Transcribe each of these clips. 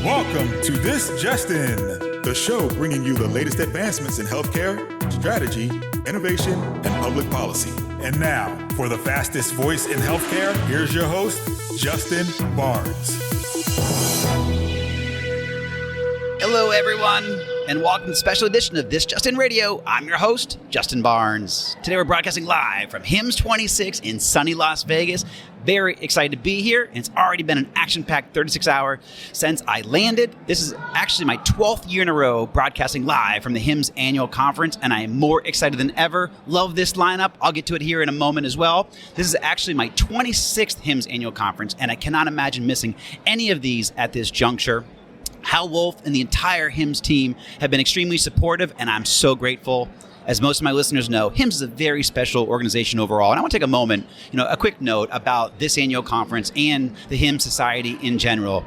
Welcome to This Just In, the show bringing you the latest advancements in healthcare, strategy, innovation, and public policy. And now, for the fastest voice in healthcare, here's your host, Justin Barnes. Hello, everyone, and welcome to the special edition of This Just In Radio. I'm your host, Justin Barnes. Today we're broadcasting live from HIMSS26 in sunny Las Vegas. Very excited to be here, and it's already been an action-packed 36-hour since I landed. This is actually my 12th year in a row broadcasting live from the HIMSS annual conference, and I am more excited than ever. Love this lineup. I'll get to it here in a moment as well. This is actually my 26th HIMSS annual conference, and I cannot imagine missing any of these at this juncture. Hal Wolf and the entire HIMSS team have been extremely supportive, and I'm so grateful. As most of my listeners know, HIMSS is a very special organization overall. And I want to take a moment, a quick note about this annual conference and the HIMSS Society in general.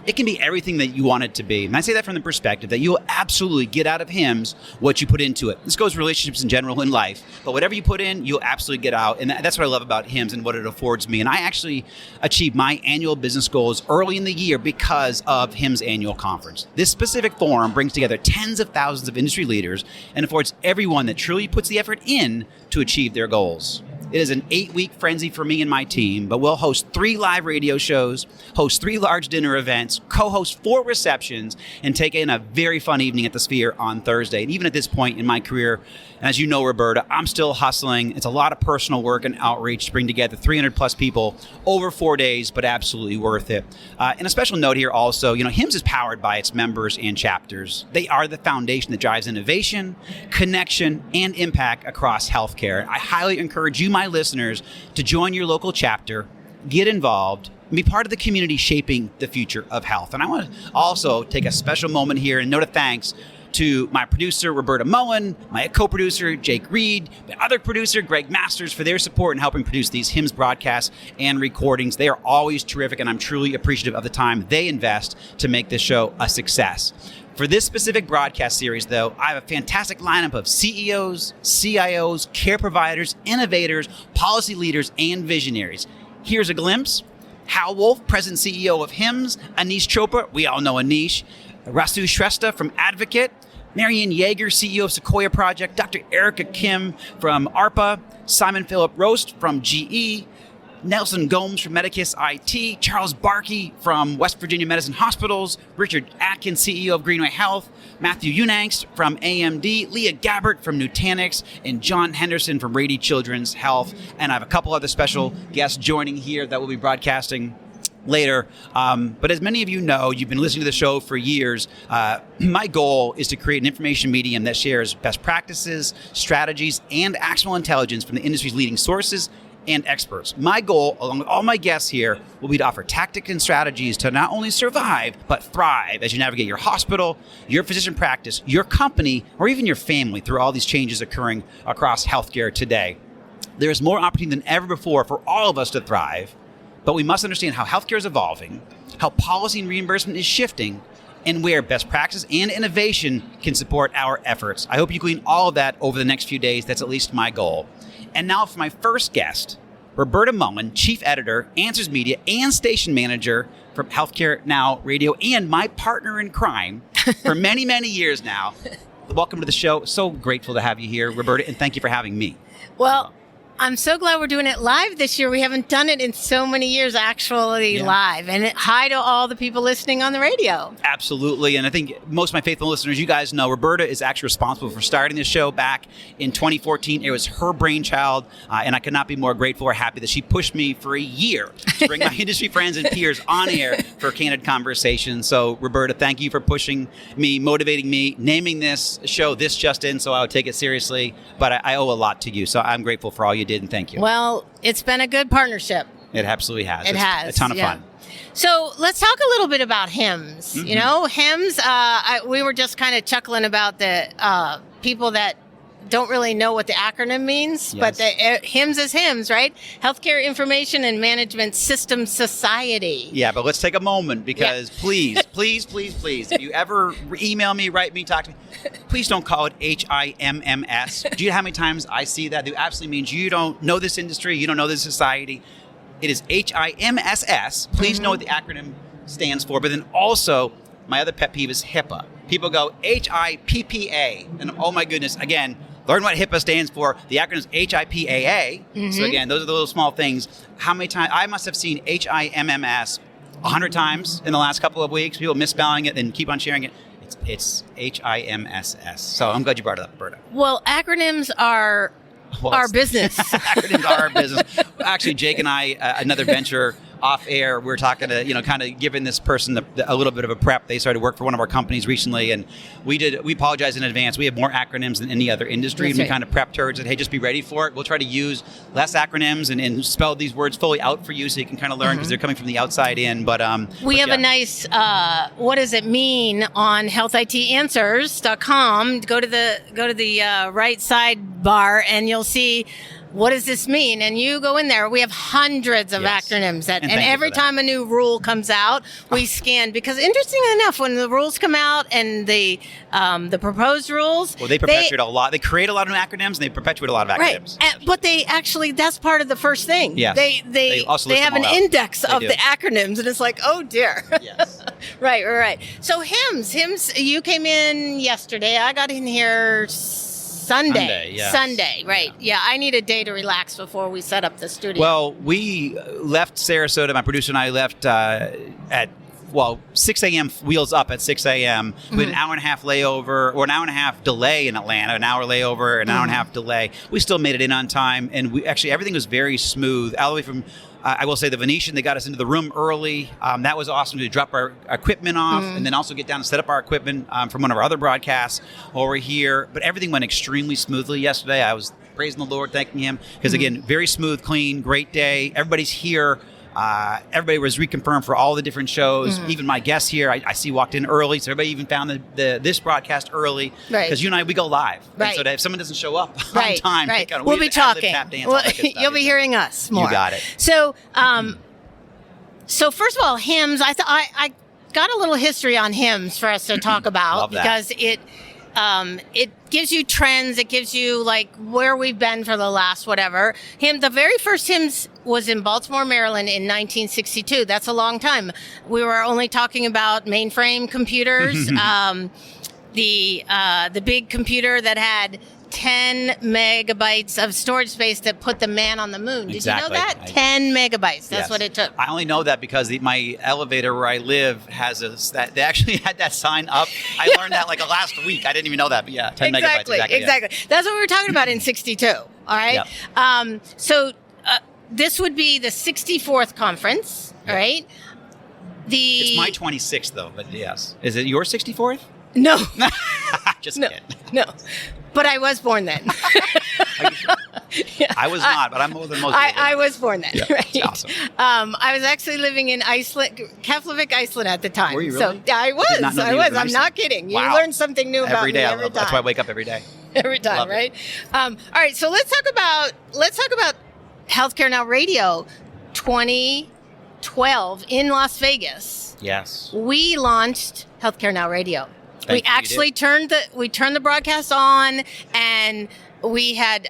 It can be everything that you want it to be. And I say that from the perspective that you'll absolutely get out of HIMSS what you put into it. This goes relationships in general in life. But whatever you put in, you'll absolutely get out. And that's what I love about HIMSS and what it affords me. And I actually achieved my annual business goals early in the year because of HIMSS annual conference. This specific forum brings together tens of thousands of industry leaders and affords everyone that truly puts the effort in to achieve their goals. It is an 8-week frenzy for me and my team, but we'll host 3 live radio shows, host 3 large dinner events, co-host 4 receptions, and take in a very fun evening at the Sphere on Thursday. And even at this point in my career, as you know, Roberta, I'm still hustling. It's a lot of personal work and outreach to bring together 300 plus people over 4 days, but absolutely worth it. And a special note here also, HIMSS is powered by its members and chapters. They are the foundation that drives innovation, connection, and impact across healthcare. I highly encourage you, my listeners, to join your local chapter, get involved, and be part of the community shaping the future of health. And I want to also take a special moment here and note of thanks to my producer, Roberta Mullin, my co-producer, Jake Reed, my other producer, Greg Masters, for their support in helping produce these HIMSS broadcasts and recordings. They are always terrific, and I'm truly appreciative of the time they invest to make this show a success. For this specific broadcast series, though, I have a fantastic lineup of CEOs, CIOs, care providers, innovators, policy leaders, and visionaries. Here's a glimpse. Hal Wolf, President and CEO of HIMSS, Aneesh Chopra, we all know Aneesh, Rasu Shrestha from Advocate, Mariann Yeager, CEO of Sequoia Project, Dr. Erica Kim from ARPA, Simon Philip Roast from GE, Nelson Gomes from Medicus IT, Charles Barkey from West Virginia Medicine Hospitals, Richard Atkin, CEO of Greenway Health, Matthew Unangst from AMD, Leah Gabbert from Nutanix, and John Henderson from Rady Children's Health. And I have a couple other special guests joining here that will be broadcasting later. But as many of you know, you've been listening to the show for years. My goal is to create an information medium that shares best practices, strategies, and actionable intelligence from the industry's leading sources and experts. My goal, along with all my guests here, will be to offer tactics and strategies to not only survive, but thrive as you navigate your hospital, your physician practice, your company, or even your family through all these changes occurring across healthcare today. There is more opportunity than ever before for all of us to thrive, but we must understand how healthcare is evolving, how policy and reimbursement is shifting, and where best practice and innovation can support our efforts. I hope you glean all of that over the next few days. That's at least my goal. And now for my first guest, Roberta Mullin, Chief Editor, Answers Media, and Station Manager from Healthcare Now Radio, and my partner in crime for many, many years now. Welcome to the show. So grateful to have you here, Roberta, and thank you for having me. Well, I'm so glad we're doing it live this year. We haven't done it in so many years actually live. And hi to all the people listening on the radio. Absolutely. And I think most of my faithful listeners, you guys know, Roberta is actually responsible for starting this show back in 2014. It was her brainchild, and I could not be more grateful or happy that she pushed me for a year to bring my industry friends and peers on air for candid conversation. So, Roberta, thank you for pushing me, motivating me, naming this show This Just In, so I would take it seriously. But I owe a lot to you, so I'm grateful for all you did, and thank you. Well, it's been a good partnership. It absolutely has. It has. A ton of fun. So let's talk a little bit about HIMSS. Mm-hmm. HIMSS, we were just kind of chuckling about the people that don't really know what the acronym means, but the HIMSS is HIMSS, right? Healthcare Information and Management Systems Society. Yeah, but let's take a moment because please, if you ever email me, write me, talk to me, please don't call it HIMMS. Do you know how many times I see that? That absolutely means you don't know this industry, you don't know this society. It is HIMSS. Please know what the acronym stands for, but then also My other pet peeve is HIPAA. People go HIPPA, and oh my goodness, again, learn what HIPAA stands for. The acronym is HIPAA. Mm-hmm. So again, those are the little small things. How many times? I must have seen HIMMS 100 times in the last couple of weeks. People misspelling it and keep on sharing it. It's HIMSS. So I'm glad you brought it up, Roberta. Well, acronyms are our business. Acronyms are our business. Actually, Jake and I, another venture off air, we were talking to, kind of giving this person a little bit of a prep. They started work for one of our companies recently, and we apologize in advance. We have more acronyms than any other industry. That's and we right. kind of prepped her and said, hey, just be ready for it. We'll try to use less acronyms and spell these words fully out for you so you can kind of learn because they're coming from the outside in. But we have a nice, what does it mean on healthitanswers.com. Go to the right sidebar and you'll see what does this mean? And you go in there. We have hundreds of acronyms. And every time a new rule comes out, we scan. Because interestingly enough, when the rules come out and the proposed rules... Well, they perpetuate a lot. They create a lot of acronyms and they perpetuate a lot of acronyms. Right. But they actually, that's part of the first thing. Yes. They have an index of the acronyms. And it's like, oh, dear. Yes. Right. So HIMSS, you came in yesterday. I got in here Sunday, right. Yeah, I need a day to relax before we set up the studio. Well, we left Sarasota, my producer and I left at 6 a.m., wheels up at 6 a.m. with an hour and a half layover, or an hour and a half delay in Atlanta, an hour layover, an hour and a half delay. We still made it in on time, and everything was very smooth, all the way from... I will say the Venetian, they got us into the room early. That was awesome to drop our equipment off and then also get down and set up our equipment from one of our other broadcasts over here. But everything went extremely smoothly yesterday. I was praising the Lord, thanking Him. Because again, very smooth, clean, great day. Everybody's here. Everybody was reconfirmed for all the different shows. Even my guests here, I see walked in early, so everybody even found this broadcast early. Right. Because you and I, we go live. Right. And so that if someone doesn't show up on time, we'll be talking. You'll be hearing us more. You got it. So, so first of all, HIMSS. I got a little history on HIMSS for us to talk about because it gives you trends. It gives you like where we've been for the last whatever. The very first HIMSS was in Baltimore, Maryland in 1962. That's a long time. We were only talking about mainframe computers. The big computer that had 10 megabytes of storage space that put the man on the moon. Did you know that? 10 megabytes. That's what it took. I only know that because my elevator where I live has they actually had that sign up. I learned that like last week. I didn't even know that, but 10 megabytes. Exactly. Yeah. That's what we were talking about in 62. All right. Yep. So this would be the 64th conference. All right. It's my 26th though, but yes. Is it your 64th? No. Just kidding. No. But I was born then. Are you sure? I was not, but I'm older than most people. I was born then, right? That's awesome. I was actually living in Iceland, Keflavik, Iceland at the time. Were you really? So I was. I'm not kidding. You learn something new about me every time. That's why I wake up every day. Every time, right? All right, so let's talk about Healthcare Now Radio 2012 in Las Vegas. Yes. We launched Healthcare Now Radio. We actually turned the broadcast on, and we had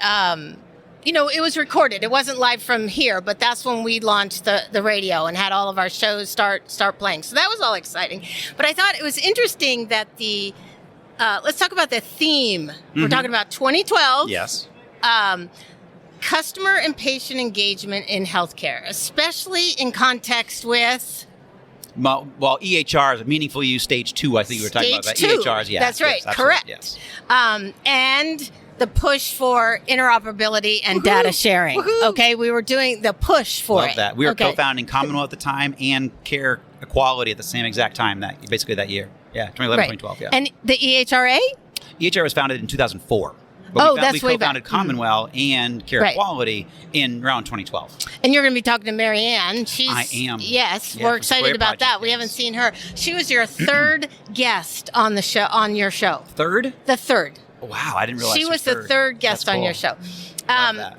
it was recorded. It wasn't live from here, but that's when we launched the radio and had all of our shows start playing. So that was all exciting. But I thought it was interesting that let's talk about the theme. We're talking about 2012. Yes. Customer and patient engagement in healthcare, especially in context with... Well, EHRs, meaningful use, stage 2, I think we were talking about that. EHRs, yeah. That's right, yes, correct. Yes. And the push for interoperability and data sharing. Woohoo. Okay, we were doing the push for it. Love that. We were co-founding Commonwealth at the time and Care Equality at the same exact time, that year. Yeah, 2011, 2012, yeah. And the EHRA? EHR was founded in 2004. But that's way back. We co-founded Commonwealth and Care Equality in around 2012. And you're going to be talking to Mariann. I am. Yes, we're excited about that. We haven't seen her. She was your third guest on the show, on your show. Third? The third. Wow, I didn't realize she was the third guest on your show.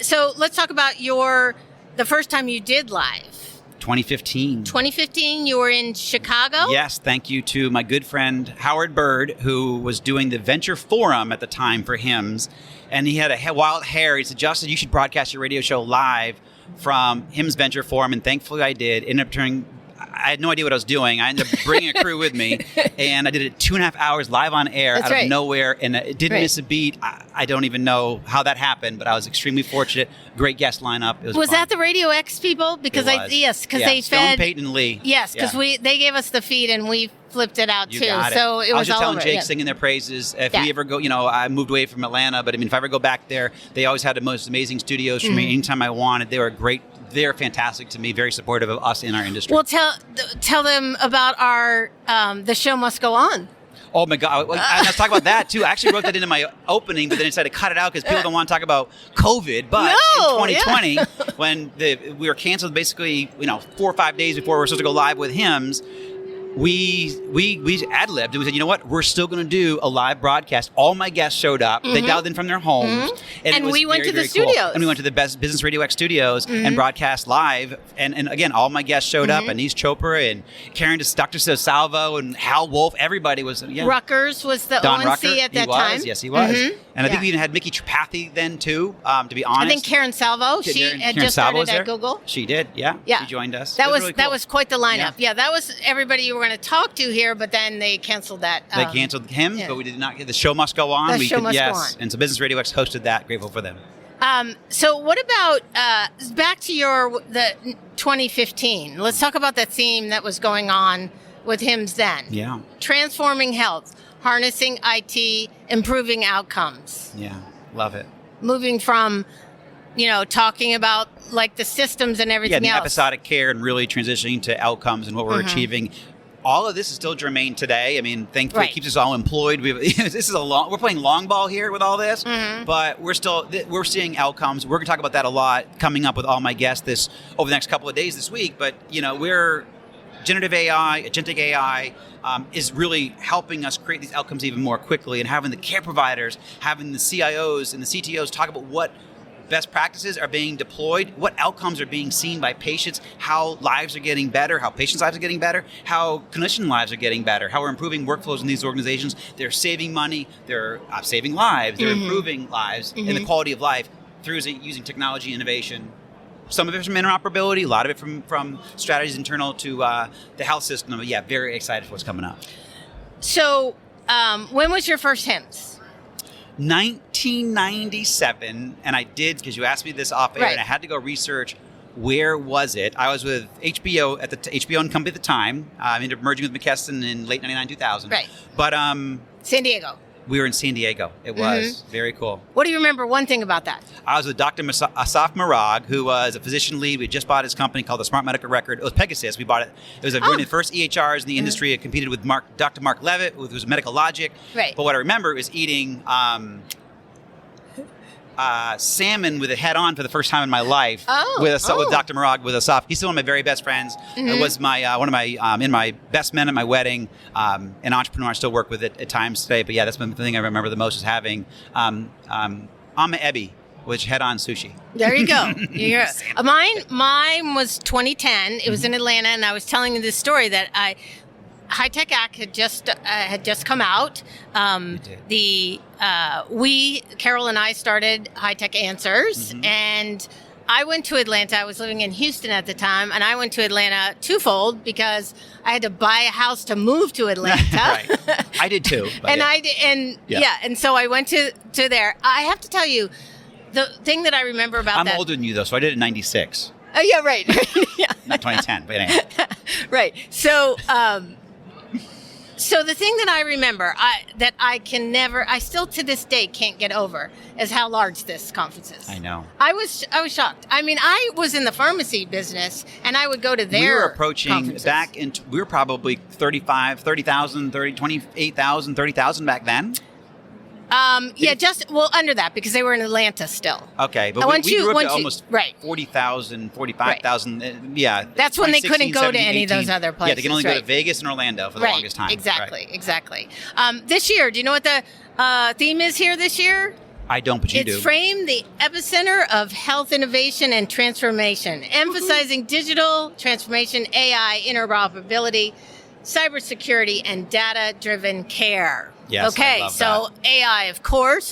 So let's talk about the first time you did live. 2015. 2015, you were in Chicago? Yes, thank you to my good friend Howard Bird, who was doing the Venture Forum at the time for HIMSS. And he had a wild hair. He said, Justin, you should broadcast your radio show live from HIMSS Venture Forum. And thankfully I did. Ended up turning I had no idea what I was doing. I ended up bringing a crew with me, and I did it 2.5 hours live on air out of nowhere, and it didn't miss a beat. I don't even know how that happened, but I was extremely fortunate. Great guest lineup. It was fun. That the Radio X people? Because they Stone, fed Peyton, and Lee. Yes, because they gave us the feed and we flipped it out You too. got it. So it was I was just all telling over. Jake, singing their praises. If we ever go, I moved away from Atlanta, but I mean, if I ever go back there, they always had the most amazing studios for me anytime I wanted. They were great. They're fantastic to me, very supportive of us in our industry. Well, tell them about our The Show Must Go On. Oh my God! Let's talk about that too. I actually wrote that into my opening, but then I decided to cut it out because people don't want to talk about COVID. But in 2020, when we were canceled, basically, 4 or 5 days before we were supposed to go live with HIMSS, we ad-libbed and we said, you know what, we're still going to do a live broadcast. All my guests showed up. They dialed in from their homes. And we went to the cool. studios. And we went to the Business Radio X studios and broadcast live. And again, all my guests showed up. Aneesh Chopra and Karen, Dr. Salvo and Hal Wolf. Everybody was. Ruckers was the Don ONC Rucker, at that he was. time. Yes, he was. And I think we even had Mickey Tripathi then too, to be honest. I think Karen Salvo. She had just started at Google. She did, yeah. She joined us. That was really cool. that was quite the lineup. Yeah, that was everybody you were going to talk to here, but then they canceled that. They canceled HIMSS, but we did not. The show must go on. The show must go on. And so Business Radio X hosted that. Grateful for them. So what about back to the 2015? Let's talk about that theme that was going on with HIMSS then. Yeah. Transforming health, harnessing IT, improving outcomes. Yeah, love it. Moving from, talking about like the systems and everything else. Episodic care and really transitioning to outcomes and what we're achieving. All of this is still germane today. I mean, thankfully, it keeps us all employed. We're playing long ball here with all this, but we're seeing outcomes. We're going to talk about that a lot coming up with all my guests over the next couple of days this week. But we're generative AI, agentic AI is really helping us create these outcomes even more quickly, and having the care providers, having the CIOs and the CTOs talk about what best practices are being deployed, what outcomes are being seen by patients, how lives are getting better, how patients' lives are getting better, how clinician lives are getting better, how we're improving workflows in these organizations. They're saving money, they're saving lives, they're improving lives and the quality of life through using technology and innovation. Some of it from interoperability, a lot of it from strategies internal to the health system. But yeah, very excited for what's coming up. So when was your first HIMSS? 1997, and I did, because you asked me this off air, and I had to go research where was it. I was with HBO at the HBO and company at the time. I ended up merging with McKesson in late 99, 2000. Right. But San Diego. We were in San Diego. It was very cool. What do you remember? One thing about that. I was with Dr. Asaf Marag, who was a physician lead. We just bought his company called the Smart Medical Record. It was Pegasus. We bought it. It was one of the first EHRs in the industry. It competed with Dr. Mark Levitt, who was Medical Logic. Right. But what I remember is eating salmon with a head on for the first time in my life with Dr. Marag, with Asaf. He's still one of my very best friends. It was my one of my best men at my wedding. An entrepreneur I still work with at times today. But yeah, that's the thing I remember the most is having Ama Ebi, which head-on sushi. There you go. Mine was 2010. It was in Atlanta, and I was telling you this story that High Tech Act had just come out. Carol and I started High Tech Answers, and I went to Atlanta. I was living in Houston at the time, and I went to Atlanta twofold because I had to buy a house to move to Atlanta. Right. I did too. And so I went to there. I have to tell you, the thing that I remember about I'm older than you though, so I did it in '96. Oh yeah, right. Yeah. Not 2010, but anyway. Right. So. So the thing that I remember, I still to this day can't get over, is how large this conference is. I know. I was shocked. I mean, I was in the pharmacy business, and I would go to their We were approaching conferences. we were probably 30,000, 28,000, 30,000 back then. Under that, because they were in Atlanta still. Okay, but we grew up to almost 40,000, 45,000. Yeah. That's when they couldn't go to any of those other places. Yeah, they can only go to Vegas and Orlando for the longest time. Exactly. This year, do you know what the theme is here this year? I don't, but you do. It's framed the epicenter of health innovation and transformation, emphasizing digital transformation, AI, interoperability, cybersecurity, and data-driven care. Yes, okay, I love so that. AI, of course.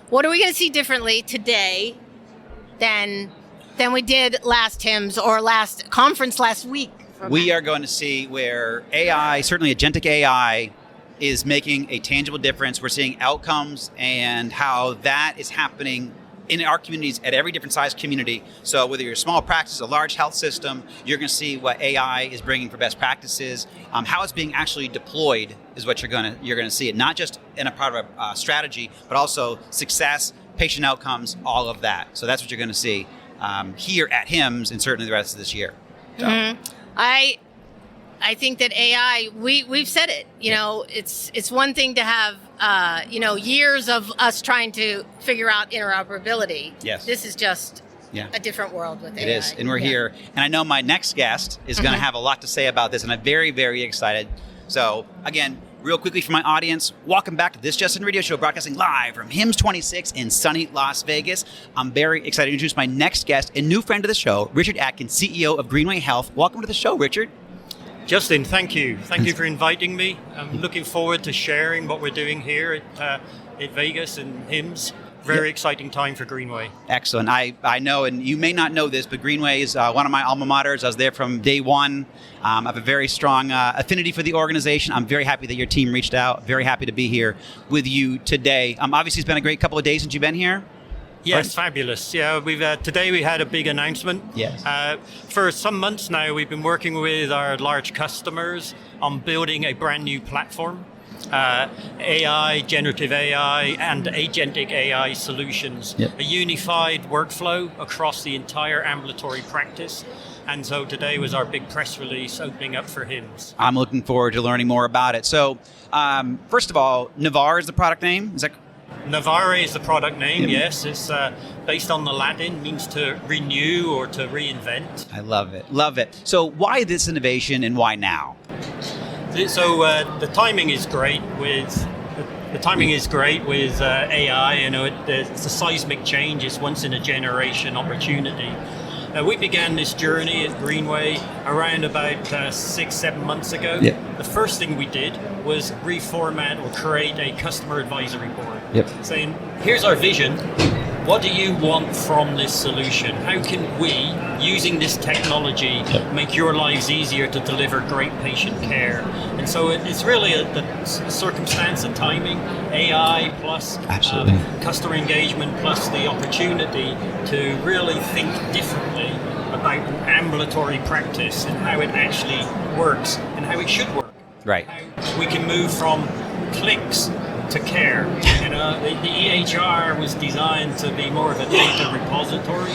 What are we going to see differently today than than we did last HIMSS or last conference last week. We are going to see where AI, certainly agentic AI, is making a tangible difference. We're seeing outcomes and how that is happening in our communities at every different size community. So whether you're a small practice, a large health system, you're going to see what AI is bringing for best practices. How it's being actually deployed is what you're going to see it, not just in a part of a strategy, but also success, patient outcomes, all of that. So that's what you're going to see here at HIMSS and certainly the rest of this year. So. Mm-hmm. I think that AI, we've said it, it's one thing to have, years of us trying to figure out interoperability. Yes. This is just a different world with AI. It is, and we're here. And I know my next guest is going to have a lot to say about this, and I'm very, very excited. So, again, real quickly for my audience, welcome back to This Just In Radio Show, broadcasting live from HIMSS26 in sunny Las Vegas. I'm very excited to introduce my next guest, a new friend of the show, Richard Atkin, CEO of Greenway Health. Welcome to the show, Richard. Justin, thank you. Thank you for inviting me. I'm looking forward to sharing what we're doing here at Vegas and HIMSS. Very exciting time for Greenway. Excellent. I know, and you may not know this, but Greenway is one of my alma maters. I was there from day one. I have a very strong affinity for the organization. I'm very happy that your team reached out. Very happy to be here with you today. Obviously, it's been a great couple of days since you've been here. Yes, fabulous. Yeah, today we had a big announcement. Yes. For some months now, we've been working with our large customers on building a brand new platform. AI, generative AI, and agentic AI solutions. Yep. A unified workflow across the entire ambulatory practice. And so today was our big press release opening up for HIMSS. I'm looking forward to learning more about it. So, first of all, Navarre is the product name? Is that Navarre is the product name, yes. It's based on the Latin, means to renew or to reinvent. I love it. Love it. So why this innovation and why now? So the timing is great with AI. It's a seismic change. It's once in a generation opportunity. We began this journey at Greenway around about 6-7 months ago. Yep. The first thing we did was reformat or create a customer advisory board, saying, here's our vision. What do you want from this solution? How can we, using this technology, make your lives easier to deliver great patient care? And so it's really the circumstance and timing, AI plus customer engagement plus the opportunity to really think differently about an ambulatory practice and how it actually works and how it should work. Right. How we can move from clicks to care. The EHR was designed to be more of a data repository,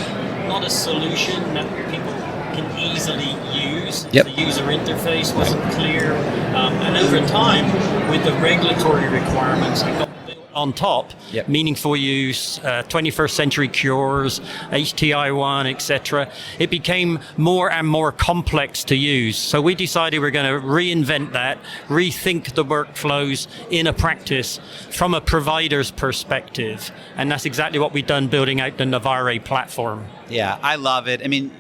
not a solution that people can easily use. The user interface wasn't clear. And over time, with the regulatory requirements that got built on top, meaningful use, 21st century cures, HTI1, etc., it became more and more complex to use. So we decided we're going to reinvent that, rethink the workflows in a practice from a provider's perspective. And that's exactly what we've done, building out the Navarre platform. Yeah, I love it. I mean,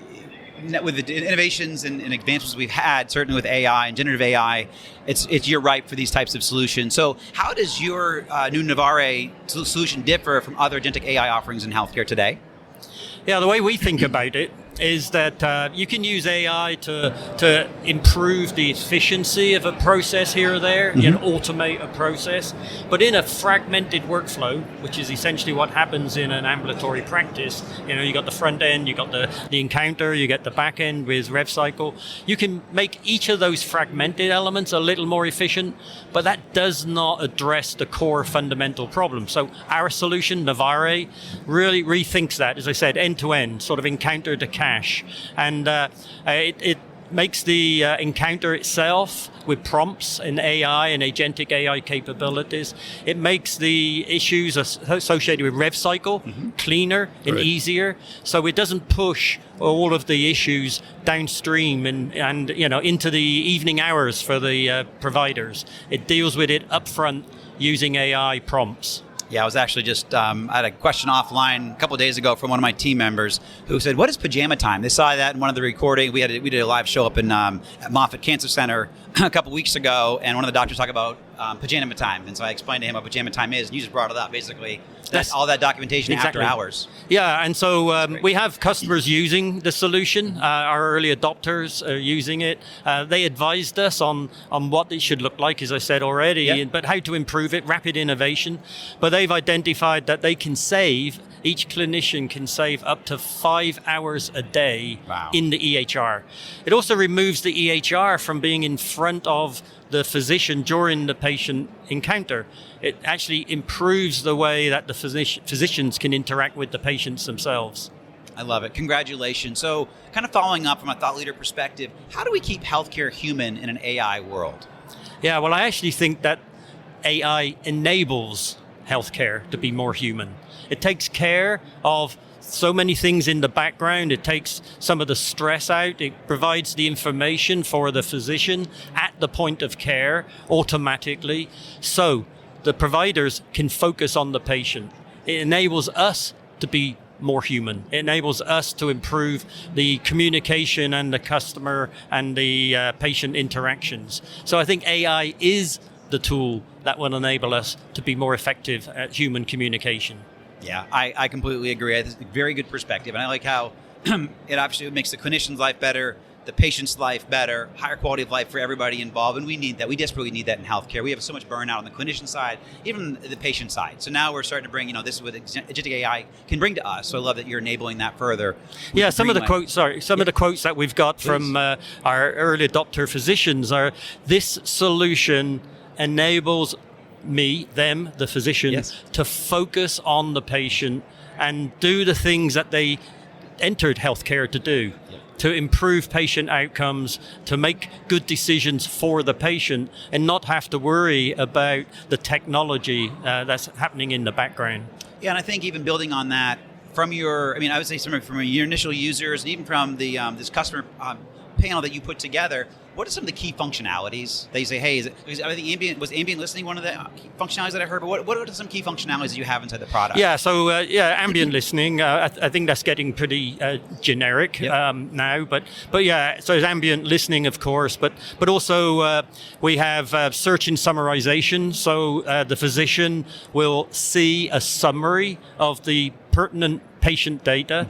with the innovations and advancements we've had, certainly with AI and generative AI, you're ripe for these types of solutions. So how does your new Navarre solution differ from other agentic AI offerings in healthcare today? Yeah, the way we think about it is that you can use AI to improve the efficiency of a process here or there, automate a process. But in a fragmented workflow, which is essentially what happens in an ambulatory practice, you got the front end, you got the encounter, you get the back end with RevCycle. You can make each of those fragmented elements a little more efficient, but that does not address the core fundamental problem. So our solution, Navarre, really rethinks that, as I said, end to end, sort of encounter to cache. And it makes the encounter itself with prompts and AI and agentic AI capabilities. It makes the issues associated with RevCycle cleaner and easier. So it doesn't push all of the issues downstream and into the evening hours for the providers. It deals with it upfront using AI prompts. Yeah, I was actually just, I had a question offline a couple of days ago from one of my team members who said, what is pajama time? They saw that in one of the recording. We did a live show up in at Moffitt Cancer Center a couple weeks ago, and one of the doctors talked about pajama time. And so I explained to him what pajama time is, and you just brought it up, basically. That's all that documentation exactly. after hours. Yeah, and so we have customers using the solution. Our early adopters are using it. They advised us on what it should look like, as I said already, but how to improve it, rapid innovation. But they've identified that they can save, each clinician can save up to 5 hours a day in the EHR. It also removes the EHR from being in front of the physician during the patient encounter. It actually improves the way that the physicians can interact with the patients themselves. I love it. Congratulations. So kind of following up from a thought leader perspective, how do we keep healthcare human in an AI world? Yeah, well, I actually think that AI enables healthcare to be more human. It takes care of so many things in the background. It takes some of the stress out. It provides the information for the physician at the point of care automatically, so the providers can focus on the patient. It enables us to be more human. It enables us to improve the communication and the customer and the patient interactions. So I think AI is the tool that will enable us to be more effective at human communication. Yeah, I completely agree. It's a very good perspective. And I like how it actually makes the clinician's life better, the patient's life better, higher quality of life for everybody involved. And we need that. We desperately need that in healthcare. We have so much burnout on the clinician side, even the patient side. So now we're starting to bring, this is what agentic AI can bring to us. So I love that you're enabling that further. Yeah, some of the quotes, of the quotes that we've got from our early adopter physicians are, this solution enables them, the physician, to focus on the patient and do the things that they entered healthcare to do, to improve patient outcomes, to make good decisions for the patient and not have to worry about the technology that's happening in the background. Yeah, and I think even building on that from I would say from your initial users and even from the this customer panel that you put together, what are some of the key functionalities that you say, hey, I think ambient listening one of the functionalities that I heard, but what are some key functionalities that you have inside the product? Yeah, so ambient listening, I think that's getting pretty generic now, but yeah, so it's ambient listening, of course, but also we have search and summarization, so the physician will see a summary of the pertinent patient data,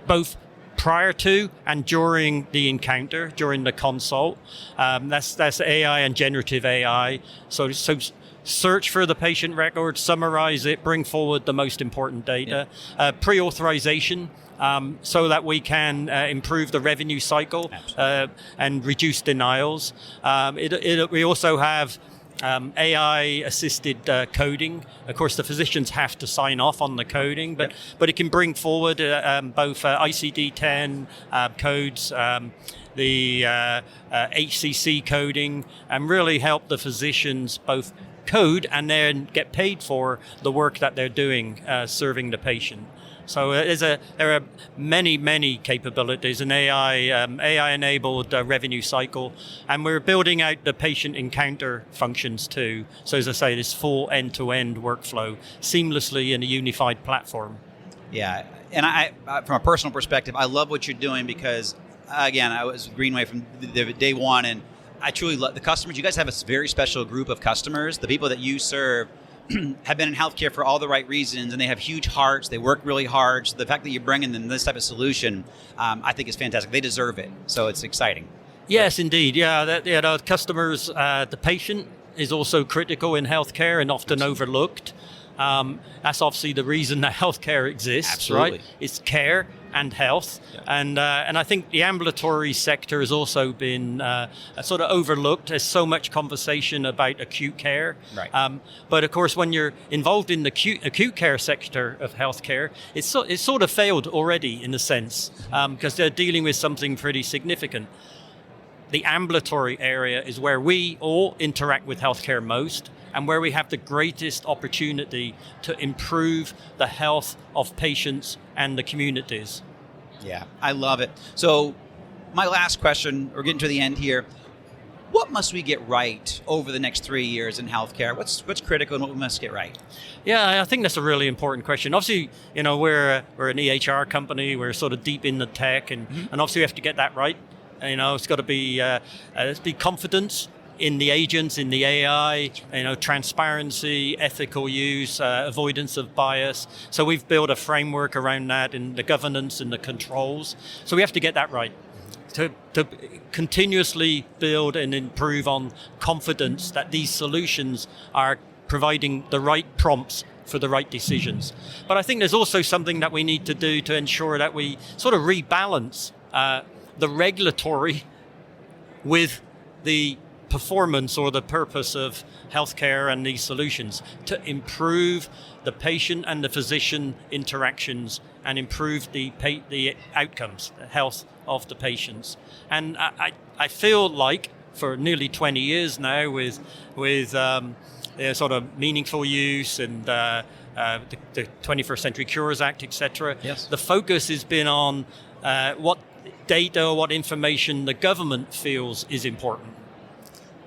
both prior to and during the encounter, during the consult. That's AI and generative AI. So search for the patient record, summarize it, bring forward the most important data. Pre-authorization, so that we can improve the revenue cycle and reduce denials. We also have AI-assisted coding. Of course, the physicians have to sign off on the coding, but it can bring forward both ICD-10 codes, the HCC coding, and really help the physicians both code and then get paid for the work that they're doing, serving the patient. So there are many capabilities, an AI-enabled revenue cycle, and we're building out the patient encounter functions too. So as I say, this full end-to-end workflow seamlessly in a unified platform. Yeah, and I from a personal perspective, I love what you're doing because, again, I was with Greenway from the day one, and I truly love the customers. You guys have a very special group of customers. The people that you serve have been in healthcare for all the right reasons, and they have huge hearts. They work really hard. So the fact that you're bringing them this type of solution, I think is fantastic. They deserve it. So it's exciting. Yes, indeed. Yeah, the customers, the patient is also critical in healthcare and often overlooked. That's obviously the reason that healthcare exists, Absolutely. Right? It's care and health, and I think the ambulatory sector has also been sort of overlooked. There's so much conversation about acute care, right. But of course, when you're involved in the acute care sector of healthcare, it's sort of failed already in a sense, because they're dealing with something pretty significant. The ambulatory area is where we all interact with healthcare most, and where we have the greatest opportunity to improve the health of patients and the communities. Yeah, I love it. So my last question, we're getting to the end here. What must we get right over the next 3 years in healthcare? What's critical and what we must get right? Yeah, I think that's a really important question. Obviously, we're an EHR company. We're sort of deep in the tech, and obviously we have to get that right. It's got to be confidence. in the agents, in the AI, transparency, ethical use, avoidance of bias. So we've built a framework around that in the governance and the controls. So we have to get that right. To continuously build and improve on confidence that these solutions are providing the right prompts for the right decisions. But I think there's also something that we need to do to ensure that we sort of rebalance the regulatory with the performance or the purpose of healthcare and these solutions to improve the patient and the physician interactions and improve the outcomes, the health of the patients. And I feel like for nearly 20 years now with sort of meaningful use and the 21st Century Cures Act, etc. Yes. The focus has been on what data or what information the government feels is important,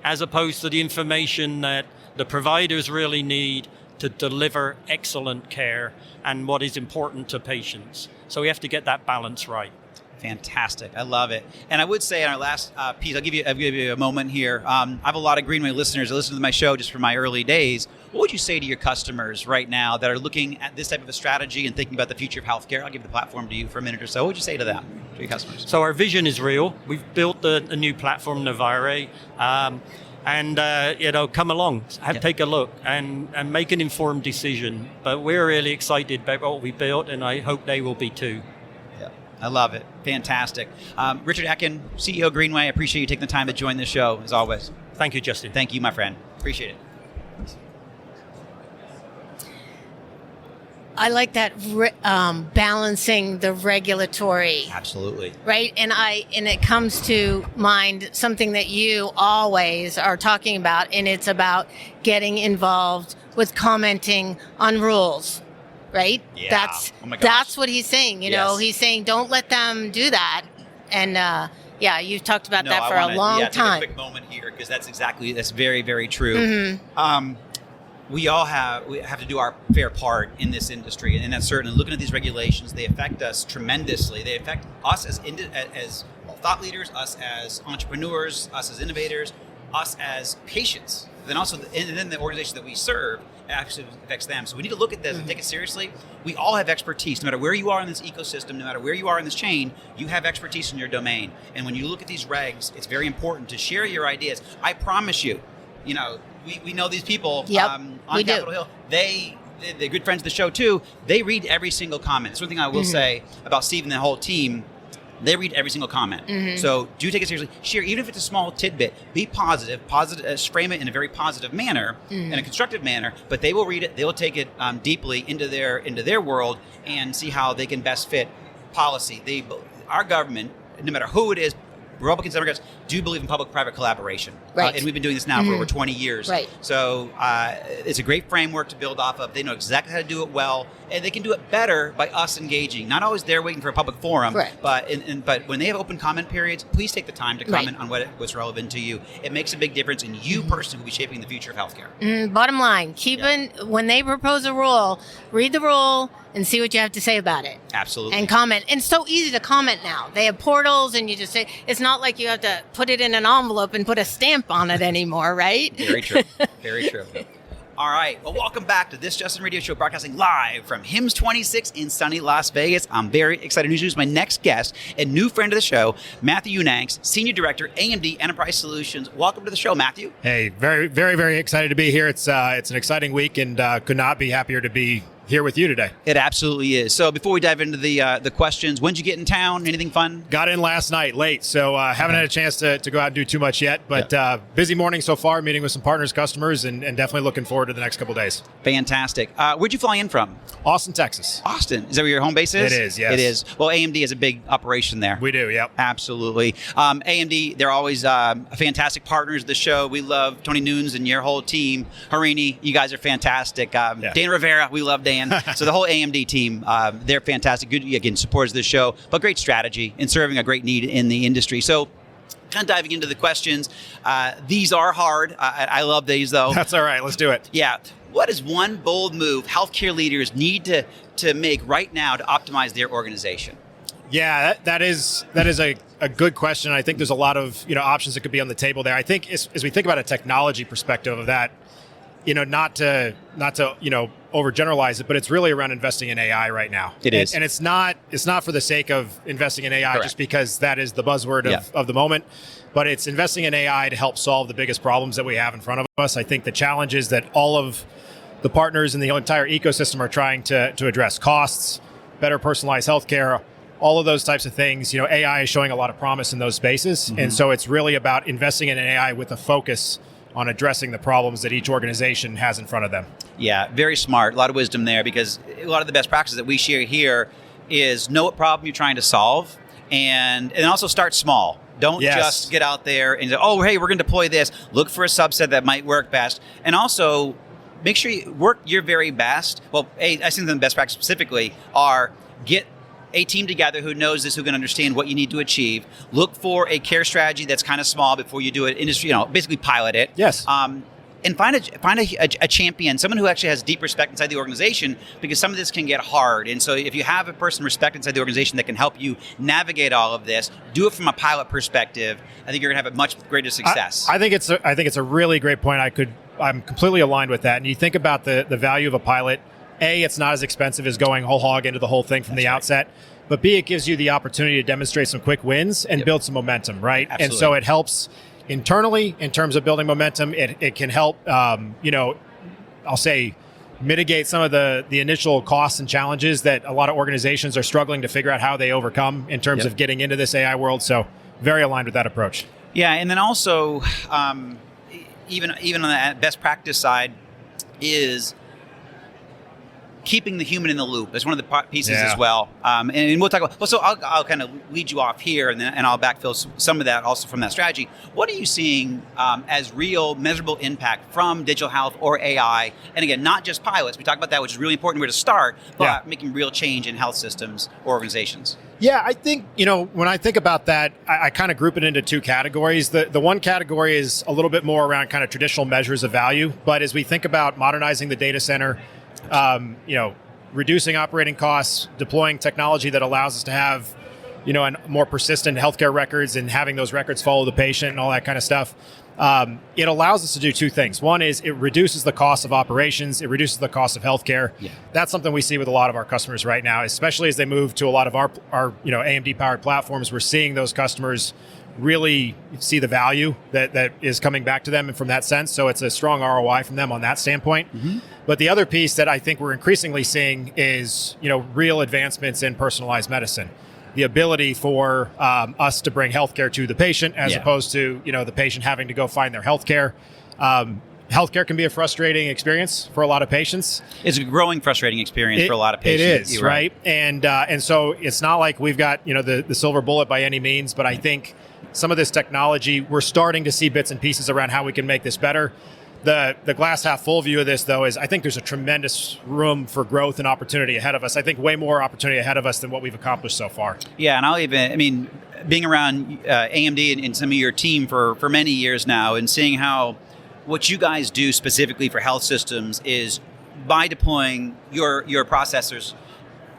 as opposed to the information that the providers really need to deliver excellent care and what is important to patients. So we have to get that balance right. Fantastic. I love it. And I would say in our last piece, I'll give you a moment here. I have a lot of Greenway listeners that listen to my show just from my early days. What would you say to your customers right now that are looking at this type of a strategy and thinking about the future of healthcare? I'll give the platform to you for a minute or so. What would you say to them, to your customers? So our vision is real. We've built a new platform, Novare. Come along, take a look and make an informed decision. But we're really excited about what we built, and I hope they will be too. I love it. Fantastic. Richard Atkin, CEO of Greenway, I appreciate you taking the time to join this show, as always. Thank you, Justin. Thank you, my friend. Appreciate it. I like that balancing the regulatory. Absolutely. Right? And it comes to mind something that you always are talking about, and it's about getting involved with commenting on rules. Right? Yeah. That's what he's saying. You know, Yes. he's saying don't let them do that. And you've talked about that for a long time. Take a quick moment here because that's very, very true. Mm-hmm. We have to do our fair part in this industry, and that's certainly looking at these regulations. They affect us tremendously. They affect us as thought leaders, us as entrepreneurs, us as innovators, us as patients. Then also, and then the organizations that we serve actually affects them. So we need to look at this and take it seriously. We all have expertise. No matter where you are in this ecosystem, no matter where you are in this chain, you have expertise in your domain. And when you look at these regs, it's very important to share your ideas. I promise you, we know these people on Capitol Hill. They're good friends of the show too. They read every single comment. That's one thing I will say about Steve and the whole team. They read every single comment. Mm-hmm. So do take it seriously. Share, even if it's a small tidbit. Be positive, frame it in a very positive manner, in a constructive manner. But they will read it. They will take it deeply into their world and see how they can best fit policy. Our government, no matter who it is, Republicans, Democrats, do believe in public-private collaboration. Right. And we've been doing this now for over 20 years. Right. So it's a great framework to build off of. They know exactly how to do it well, and they can do it better by us engaging. Not always there waiting for a public forum, but when they have open comment periods, please take the time to comment on what's relevant to you. It makes a big difference, and you personally will be shaping the future of healthcare. Bottom line, when they propose a rule, read the rule and see what you have to say about it. Absolutely. And comment. And it's so easy to comment now. They have portals, and you just say, it's not like you have to put it in an envelope and put a stamp on it anymore, right? Very true. Very true. All right. Well, welcome back to This Justin Radio Show, broadcasting live from HIMSS26 in sunny Las Vegas. I'm very excited to introduce my next guest and new friend of the show, Matthew Unangst, Senior Director, AMD Enterprise Solutions. Welcome to the show, Matthew. Hey, very, very, very excited to be here. It's an exciting week, and could not be happier to be here with you today. It absolutely is. So before we dive into the questions, when'd you get in town? Anything fun? Got in last night late, so haven't had a chance to go out and do too much yet, but busy morning so far, meeting with some partners, customers, and definitely looking forward to the next couple of days. Fantastic. Where'd you fly in from? Austin, Texas. Austin. Is that where your home base is? It is, yes. It is. Well, AMD is a big operation there. We do, yep. Absolutely. AMD, they're always fantastic partners of the show. We love Tony Nunes and your whole team. Harini, you guys are fantastic. Dan Rivera, we love Dan. So the whole AMD team, they're fantastic. Good, again, supporters of the show, but great strategy in serving a great need in the industry. So kind of diving into the questions. These are hard. I love these, though. That's all right. Let's do it. Yeah. What is one bold move healthcare leaders need to make right now to optimize their organization? Yeah, that is a a good question. I think there's a lot of options that could be on the table there. I think as we think about a technology perspective of that, not to overgeneralize it, but it's really around investing in AI right now. It is, and it's not for the sake of investing in AI. Correct. Just because that is the buzzword of the moment, but it's investing in AI to help solve the biggest problems that we have in front of us. I think the challenges that all of the partners in the entire ecosystem are trying to address: costs, better personalized healthcare, all of those types of things. AI is showing a lot of promise in those spaces, and so it's really about investing in AI with a focus on addressing the problems that each organization has in front of them. Yeah, very smart. A lot of wisdom there, because a lot of the best practices that we share here is know what problem you're trying to solve, and also start small. Don't just get out there and say, oh, hey, we're going to deploy this. Look for a subset that might work best. And also make sure you work your very best. Well, I think the best practice specifically are get a team together who knows this, who can understand what you need to achieve. Look for a care strategy that's kind of small before you do it. Industry, basically pilot it. Yes. And find a champion, someone who actually has deep respect inside the organization, because some of this can get hard. And so if you have a person respect inside the organization that can help you navigate all of this, do it from a pilot perspective, I think you're going to have a much greater success. I think it's a really great point. I'm completely aligned with that. And you think about the value of a pilot. A, it's not as expensive as going whole hog into the whole thing from the outset. But B, it gives you the opportunity to demonstrate some quick wins and build some momentum, right? Absolutely. And so it helps internally in terms of building momentum. It can help, I'll say, mitigate some of the initial costs and challenges that a lot of organizations are struggling to figure out how they overcome in terms of getting into this AI world. So very aligned with that approach. Yeah, and then also, even on the best practice side, is keeping the human in the loop is one of the pieces as well. And we'll talk about, so I'll kind of lead you off here, and I'll backfill some of that also from that strategy. What are you seeing as real measurable impact from digital health or AI? And again, not just pilots. We talked about that, which is really important where to start, but making real change in health systems or organizations. Yeah, I think, when I think about that, I kind of group it into two categories. The one category is a little bit more around kind of traditional measures of value. But as we think about modernizing the data center, reducing operating costs, deploying technology that allows us to have, more persistent healthcare records and having those records follow the patient and all that kind of stuff. It allows us to do two things. One is it reduces the cost of operations. It reduces the cost of healthcare. Yeah. That's something we see with a lot of our customers right now, especially as they move to a lot of our AMD powered platforms. We're seeing those customers really see the value that is coming back to them, and from that sense, so it's a strong ROI from them on that standpoint. Mm-hmm. But the other piece that I think we're increasingly seeing is real advancements in personalized medicine, the ability for us to bring healthcare to the patient as opposed to the patient having to go find their healthcare. Healthcare can be a frustrating experience for a lot of patients. It's a growing frustrating experience for a lot of patients. It is, right? And so it's not like we've got the silver bullet by any means, but I think some of this technology, we're starting to see bits and pieces around how we can make this better. The glass half full view of this, though, is I think there's a tremendous room for growth and opportunity ahead of us. I think way more opportunity ahead of us than what we've accomplished so far. Yeah, and being around AMD and some of your team for many years now, and seeing how what you guys do specifically for health systems is by deploying your processors,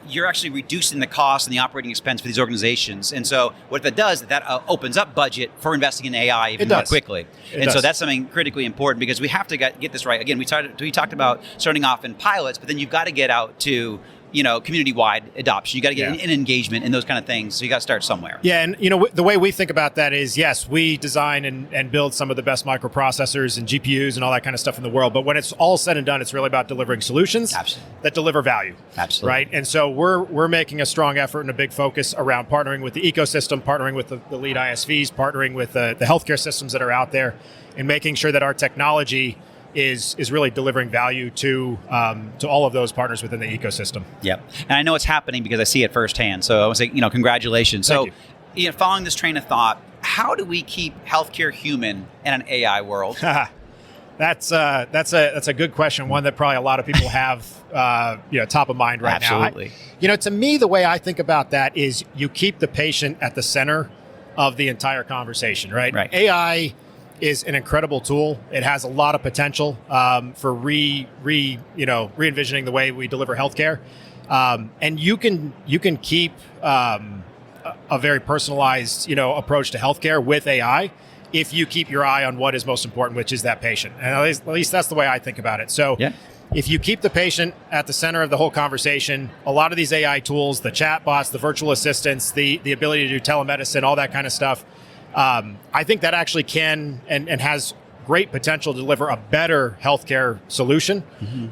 you're actually reducing the cost and the operating expense for these organizations. And so what that does, that opens up budget for investing in AI even more quickly. So that's something critically important, because we have to get this right. Again, we talked about starting off in pilots, but then you've got to get out to community-wide adoption. You got to get an engagement and those kind of things. So you got to start somewhere. Yeah, and the way we think about that is, yes, we design and build some of the best microprocessors and GPUs and all that kind of stuff in the world. But when it's all said and done, it's really about delivering solutions that deliver value. Absolutely. Right? And so we're making a strong effort and a big focus around partnering with the ecosystem, partnering with the lead ISVs, partnering with the healthcare systems that are out there, and making sure that our technology is really delivering value to all of those partners within the ecosystem. Yep. And I know it's happening because I see it firsthand. So I want to say, congratulations. Thank you. Following this train of thought, how do we keep healthcare human in an AI world? That's a good question. One that probably a lot of people have top of mind right now. Absolutely. To me, the way I think about that is you keep the patient at the center of the entire conversation, right? Right. AI is an incredible tool. It has a lot of potential for re-envisioning the way we deliver healthcare. And you can keep a very personalized, approach to healthcare with AI if you keep your eye on what is most important, which is that patient. And at least that's the way I think about it. So if you keep the patient at the center of the whole conversation, a lot of these AI tools, the chatbots, the virtual assistants, the ability to do telemedicine, all that kind of stuff, I think that actually can and has great potential to deliver a better healthcare solution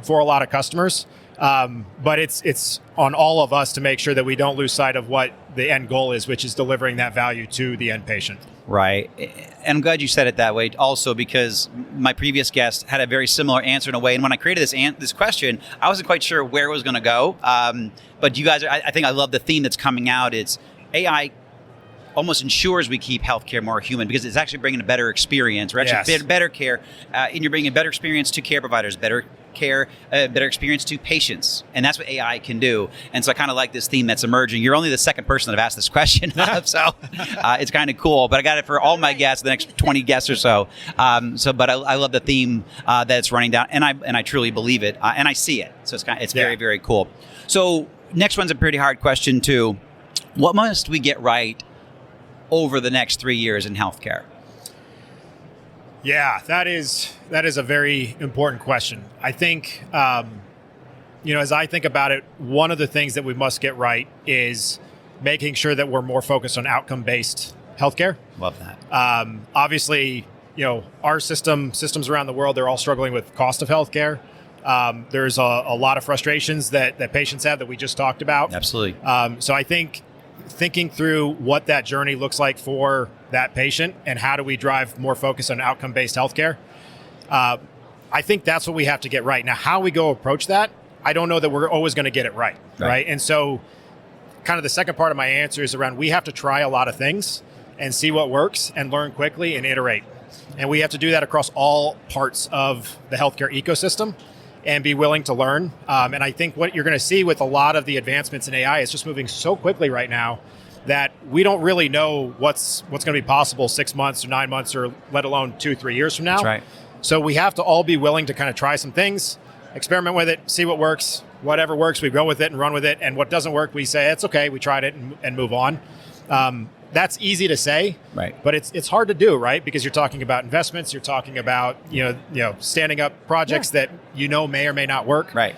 for a lot of customers. But it's on all of us to make sure that we don't lose sight of what the end goal is, which is delivering that value to the end patient. Right. And I'm glad you said it that way also, because my previous guest had a very similar answer in a way. And when I created this question, I wasn't quite sure where it was going to go. But you guys, I think I love the theme that's coming out. It's AI almost ensures we keep healthcare more human because it's actually bringing a better experience. We're actually better care, and you're bringing a better experience to care providers, better care, better experience to patients, and that's what AI can do. And so I kind of like this theme that's emerging. You're only the second person that I've asked this question of, so it's kind of cool. But I got it for all my guests, the next 20 guests or so. But I love the theme that it's running down, and I truly believe it, and I see it. So it's very, very cool. So next one's a pretty hard question too. What must we get right over the next 3 years in healthcare? Yeah, that is a very important question. I think, as I think about it, one of the things that we must get right is making sure that we're more focused on outcome-based healthcare. Love that. Obviously, our systems around the world, they're all struggling with cost of healthcare. There's a lot of frustrations that patients have that we just talked about. Absolutely. So I think thinking through what that journey looks like for that patient and how do we drive more focus on outcome-based healthcare, I think that's what we have to get right. Now, how we go approach that, I don't know that we're always going to get it right? And so kind of the second part of my answer is around we have to try a lot of things and see what works and learn quickly and iterate. And we have to do that across all parts of the healthcare ecosystem and be willing to learn. And I think what you're going to see with a lot of the advancements in AI is just moving so quickly right now that we don't really know what's going to be possible 6 months or 9 months or let alone 2-3 years from now. That's right. So we have to all be willing to kind of try some things, experiment with it, see what works. Whatever works, we go with it and run with it. And what doesn't work, we say, it's okay, we tried it and move on. That's easy to say, right? But it's hard to do, right? Because you're talking about investments, you're talking about standing up projects that may or may not work, right?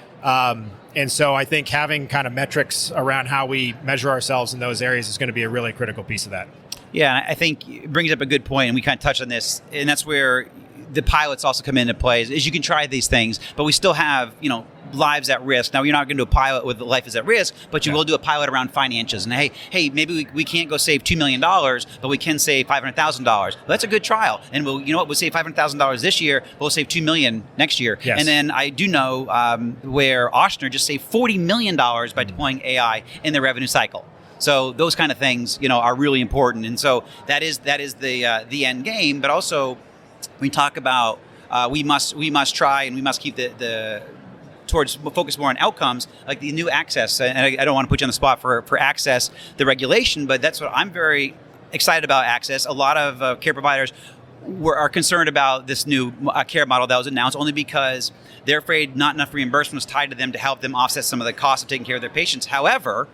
And so I think having kind of metrics around how we measure ourselves in those areas is going to be a really critical piece of that. Yeah, I think it brings up a good point, and we kind of touched on this, and that's where the pilots also come into play. Is you can try these things, but we still have lives at risk. Now, you're not going to do a pilot with life is at risk, but you will do a pilot around financials. And hey, maybe we can't go save $2 million, but we can save $500,000. Well, that's a good trial. And we'll save $500,000 this year, but we'll save $2 million next year. Yes. And then I do know where Ochsner just saved $40 million by deploying AI in their revenue cycle. So those kind of things, are really important. And so that is the end game. But also, we talk about we must try and we must keep the towards focus more on outcomes, like the new access. And I don't want to put you on the spot for access, the regulation, but that's what I'm very excited about. Access. A lot of care providers are concerned about this new care model that was announced only because they're afraid not enough reimbursement is tied to them to help them offset some of the costs of taking care of their patients. However,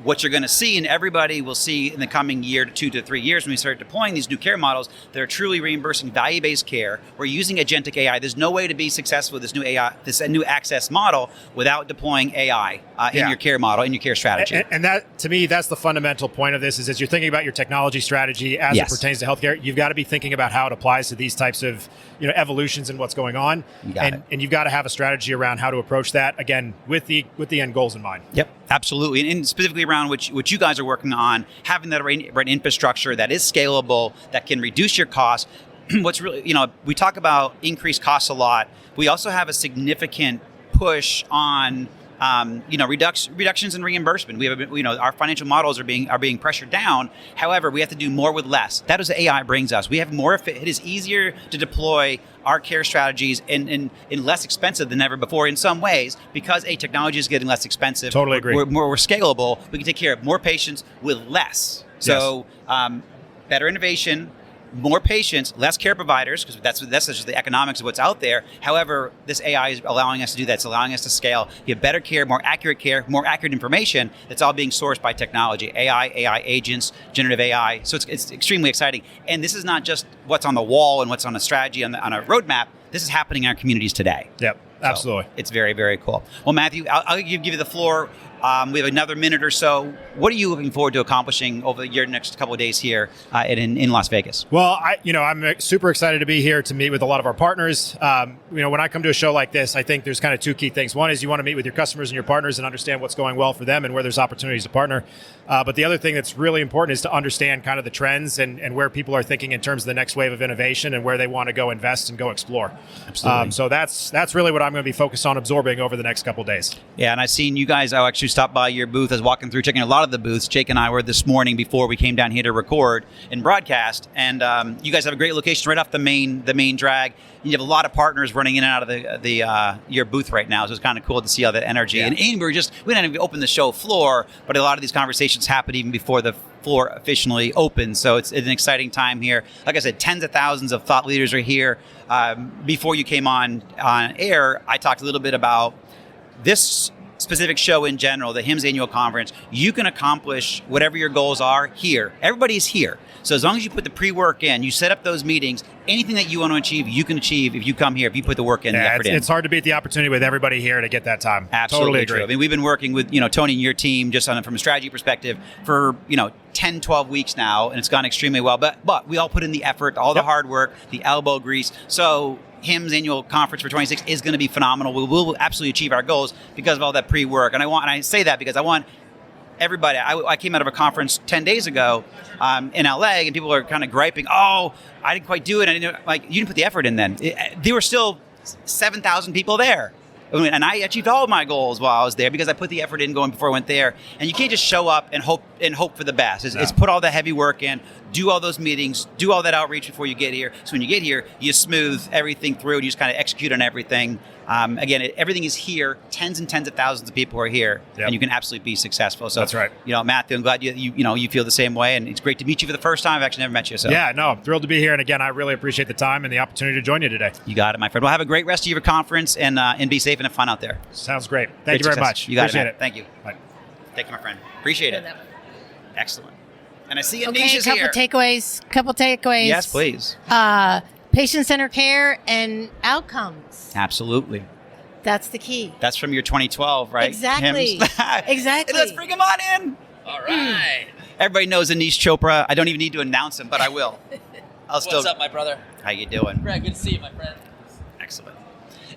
what you're going to see, and everybody will see in the coming year to 2 to 3 years when we start deploying these new care models, they're truly reimbursing value-based care. We're using agentic AI. There's no way to be successful with this new AI, this new access model without deploying AI in your care model, in your care strategy. And that, to me, that's the fundamental point of this is as you're thinking about your technology strategy as it pertains to healthcare, you've got to be thinking about how it applies to these types of evolutions and what's going on. And you've got to have a strategy around how to approach that, again, with the end goals in mind. Yep, absolutely. And specifically around what you guys are working on, having that right infrastructure that is scalable, that can reduce your costs. What's really, we talk about increased costs a lot. We also have a significant push on reductions in reimbursement. We have, our financial models are being pressured down. However, we have to do more with less. That is what AI brings us. We have more. It is easier to deploy our care strategies in less expensive than ever before in some ways because technology is getting less expensive. Totally agree. We're scalable. We can take care of more patients with less. So better innovation, more patients, less care providers, because that's just the economics of what's out there. However, this AI is allowing us to do that. It's allowing us to scale, get better care, more accurate information. That's all being sourced by technology, AI agents, generative AI. So it's extremely exciting. And this is not just what's on the wall and what's on a strategy on a roadmap. This is happening in our communities today. Yep, absolutely. So it's very, very cool. Well, Matthew, I'll give you the floor. We have another minute or so. What are you looking forward to accomplishing over your next couple of days here in Las Vegas? Well, I'm super excited to be here to meet with a lot of our partners. When I come to a show like this, I think there's kind of two key things. One is you want to meet with your customers and your partners and understand what's going well for them and where there's opportunities to partner. But the other thing that's really important is to understand kind of the trends and where people are thinking in terms of the next wave of innovation and where they want to go invest and go explore. Absolutely. So that's really what I'm going to be focused on absorbing over the next couple of days. Yeah, and I've seen you guys. I actually stopped by your booth. I was walking through, checking a lot of the booths. Jake and I were this morning before we came down here to record and broadcast. And you guys have a great location right off the main drag. You have a lot of partners running in and out of your booth right now. So it's kind of cool to see all that energy. Yeah. And we didn't even open the show floor, but a lot of these conversations happen even before the floor officially opens. So it's an exciting time here. Like I said, tens of thousands of thought leaders are here. Before you came on air, I talked a little bit about this specific show in general, the HIMSS annual conference. You can accomplish whatever your goals are here. Everybody's here. So as long as you put the pre-work in, you set up those meetings, anything that you want to achieve, you can achieve if you come here, if you put the work in, the effort in. It's hard to beat the opportunity with everybody here to get that time. Absolutely Totally agree. True. I mean, we've been working with, Tony and your team just from a strategy perspective for, 10, 12 weeks now, and it's gone extremely well. But we all put in the effort, all the hard work, the elbow grease. So HIMSS annual conference for 26 is going to be phenomenal. We will absolutely achieve our goals because of all that pre-work. And I say that because I want everybody. I came out of a conference 10 days ago in LA, and people are kind of griping, oh, I didn't quite do it. You didn't put the effort in then. There were still 7,000 people there. And I achieved all of my goals while I was there because I put the effort in going before I went there. And you can't just show up and hope for the best. It's put all the heavy work in, do all those meetings, do all that outreach before you get here. So when you get here, you smooth everything through and you just kind of execute on everything. Again, everything is here. Tens and tens of thousands of people are here, and you can absolutely be successful. So that's right. Matthew, I'm glad you feel the same way, and it's great to meet you for the first time. I've actually never met you. So yeah, no, I'm thrilled to be here, and again, I really appreciate the time and the opportunity to join you today. You got it, my friend. Well, have a great rest of your conference, and be safe and have fun out there. Sounds great. Thank you very much. You got appreciate it. Thank you. Bye. Thank you, my friend. Appreciate it. Excellent. And I see Aneesh Okay, is here. Couple takeaways. Yes, please. Patient-centered care and outcomes. Absolutely. That's the key. That's from your 2012, right? Exactly. Exactly. Let's bring him on in. All right. Everybody knows Aneesh Chopra. I don't even need to announce him, but I will. What's up, my brother? How you doing? Greg, good to see you, my friend. Excellent.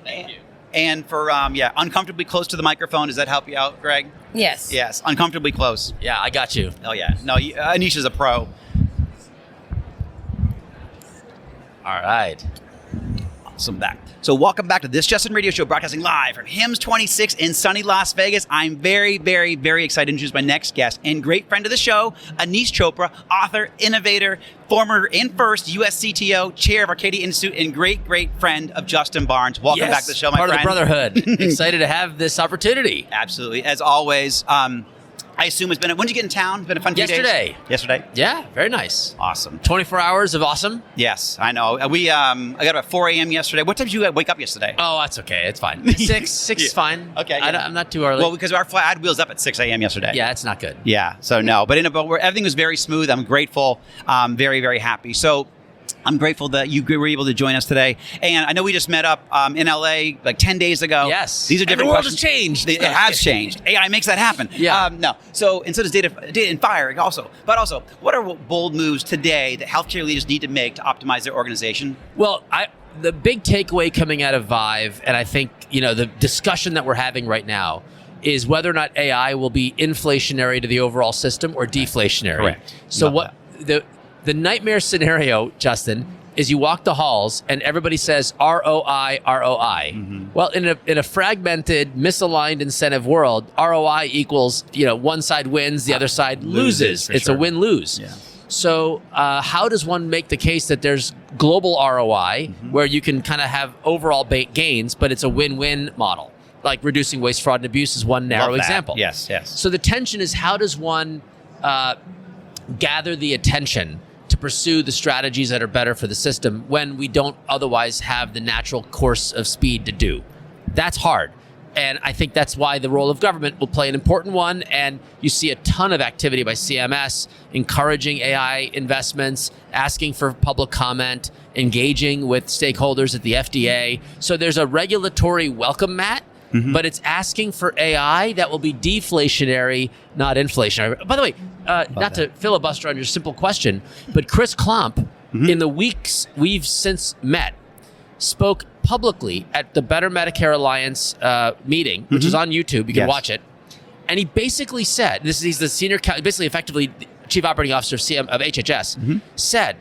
Thank you. And for, uncomfortably close to the microphone, does that help you out, Greg? Yes. Yes, uncomfortably close. Yeah, I got you. Oh, yeah. No, Aneesh is a pro. All right. Awesome. So welcome back to This Just In Radio Show, broadcasting live from HIMSS26 in sunny Las Vegas. I'm very, very, very excited to introduce my next guest and great friend of the show, Aneesh Chopra, author, innovator, former and first U.S. CTO, chair of Arcadia Institute, and great, great friend of Justin Barnes. Welcome back to the show, my friend. friend. Part of the brotherhood. Excited to have this opportunity. Absolutely. As always, I assume when did you get in town? It's been a fun few days? Yesterday? Yeah, very nice. Awesome. 24 hours of awesome. Yes, I know. I got up at 4 a.m. yesterday. What time did you wake up yesterday? Oh, that's okay. It's fine. 6 is fine. Okay. Yeah. I'm not too early. Well, because our flight, I had wheels up at 6 a.m. yesterday. Yeah, it's not good. Yeah, so no. But everything was very smooth. I'm grateful. Very, very happy. So I'm grateful that you were able to join us today. And I know we just met up in LA like 10 days ago. Yes. These are different questions. The world has changed. It has changed. AI makes that happen. Yeah. No. So, and so does data and fire also. But also, what are bold moves today that healthcare leaders need to make to optimize their organization? Well, the big takeaway coming out of Vive, and I think, the discussion that we're having right now, is whether or not AI will be inflationary to the overall system or deflationary. Correct. So the nightmare scenario, Justin, is you walk the halls and everybody says ROI, ROI. Mm-hmm. Well, in a fragmented, misaligned incentive world, ROI equals, one side wins, the other side loses. It's a win-lose. Yeah. So how does one make the case that there's global ROI where you can kind of have overall gains, but it's a win-win model? Like reducing waste, fraud, and abuse is one narrow example. Yes. So the tension is, how does one gather the attention to pursue the strategies that are better for the system when we don't otherwise have the natural course of speed to do. That's hard. And I think that's why the role of government will play an important one. And you see a ton of activity by CMS, encouraging AI investments, asking for public comment, engaging with stakeholders at the FDA. So there's a regulatory welcome mat, but it's asking for AI that will be deflationary, not inflationary. By the way, not to filibuster on your simple question, but Chris Klomp, in the weeks we've since met, spoke publicly at the Better Medicare Alliance meeting, which is on YouTube. You can watch it. And he basically said, he's the senior, basically effectively the chief operating officer of HHS, said,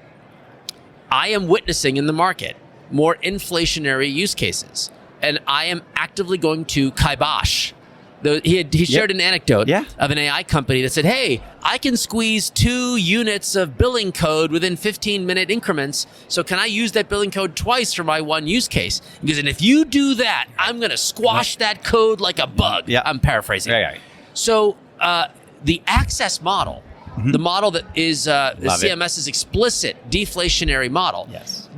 I am witnessing in the market more inflationary use cases, and I am actively going to kibosh. He shared an anecdote of an AI company that said, hey, I can squeeze 2 units of billing code within 15-minute increments, so can I use that billing code twice for my one use case? He goes, and if you do that, I'm going to squash that code like a bug. I'm paraphrasing. So the access model, the model that is CMS's explicit deflationary model,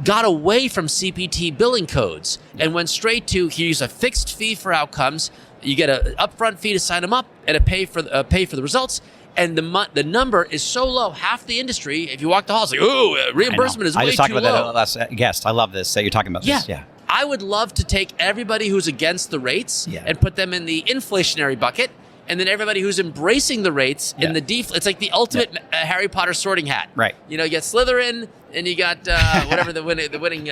got away from CPT billing codes and went straight to, here's a fixed fee for outcomes. You get an upfront fee to sign them up and a pay for the results. And the number is so low, half the industry, if you walk the halls, like, reimbursement is way too low. I just talked about that last guest. I love this that you're talking about this. Yeah. I would love to take everybody who's against the rates and put them in the inflationary bucket, and then everybody who's embracing the rates in the it's like the ultimate Harry Potter sorting hat. Right. You know, you got Slytherin, and you got whatever the winning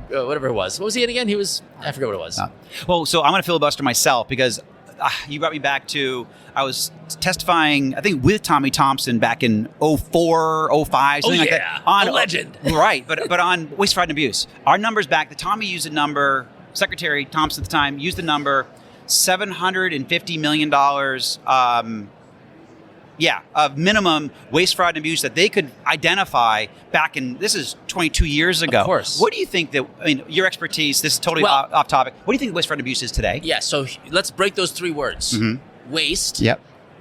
whatever it was. What was he in again? I forget what it was. Well, so I'm going to filibuster myself because you brought me back to, I was testifying, I think, with Tommy Thompson back in 04, 05, something like that. On, a legend. Right, but on waste, fraud, and abuse. Our numbers back, the Tommy used a number, Secretary Thompson at the time used the number $750 million of minimum waste, fraud, and abuse that they could identify back in, this is 22 years ago. Of course. What do you think that, your expertise, this is totally off topic, what do you think waste, fraud, and abuse is today? Yeah, so let's break those 3 words. Waste,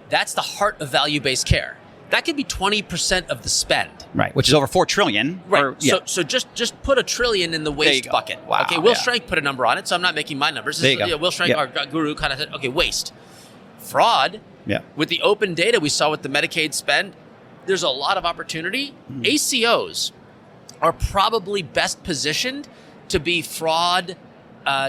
that's the heart of value-based care. That could be 20% of the spend. Right, which is over $4 trillion. Right, so just put $1 trillion in the waste bucket. Wow. Okay, Will Schrank put a number on it, so I'm not making my numbers. There you go. Will Schrank, our guru, kind of said, okay, waste. Fraud, with the open data we saw with the Medicaid spend, there's a lot of opportunity. ACOs are probably best positioned to be fraud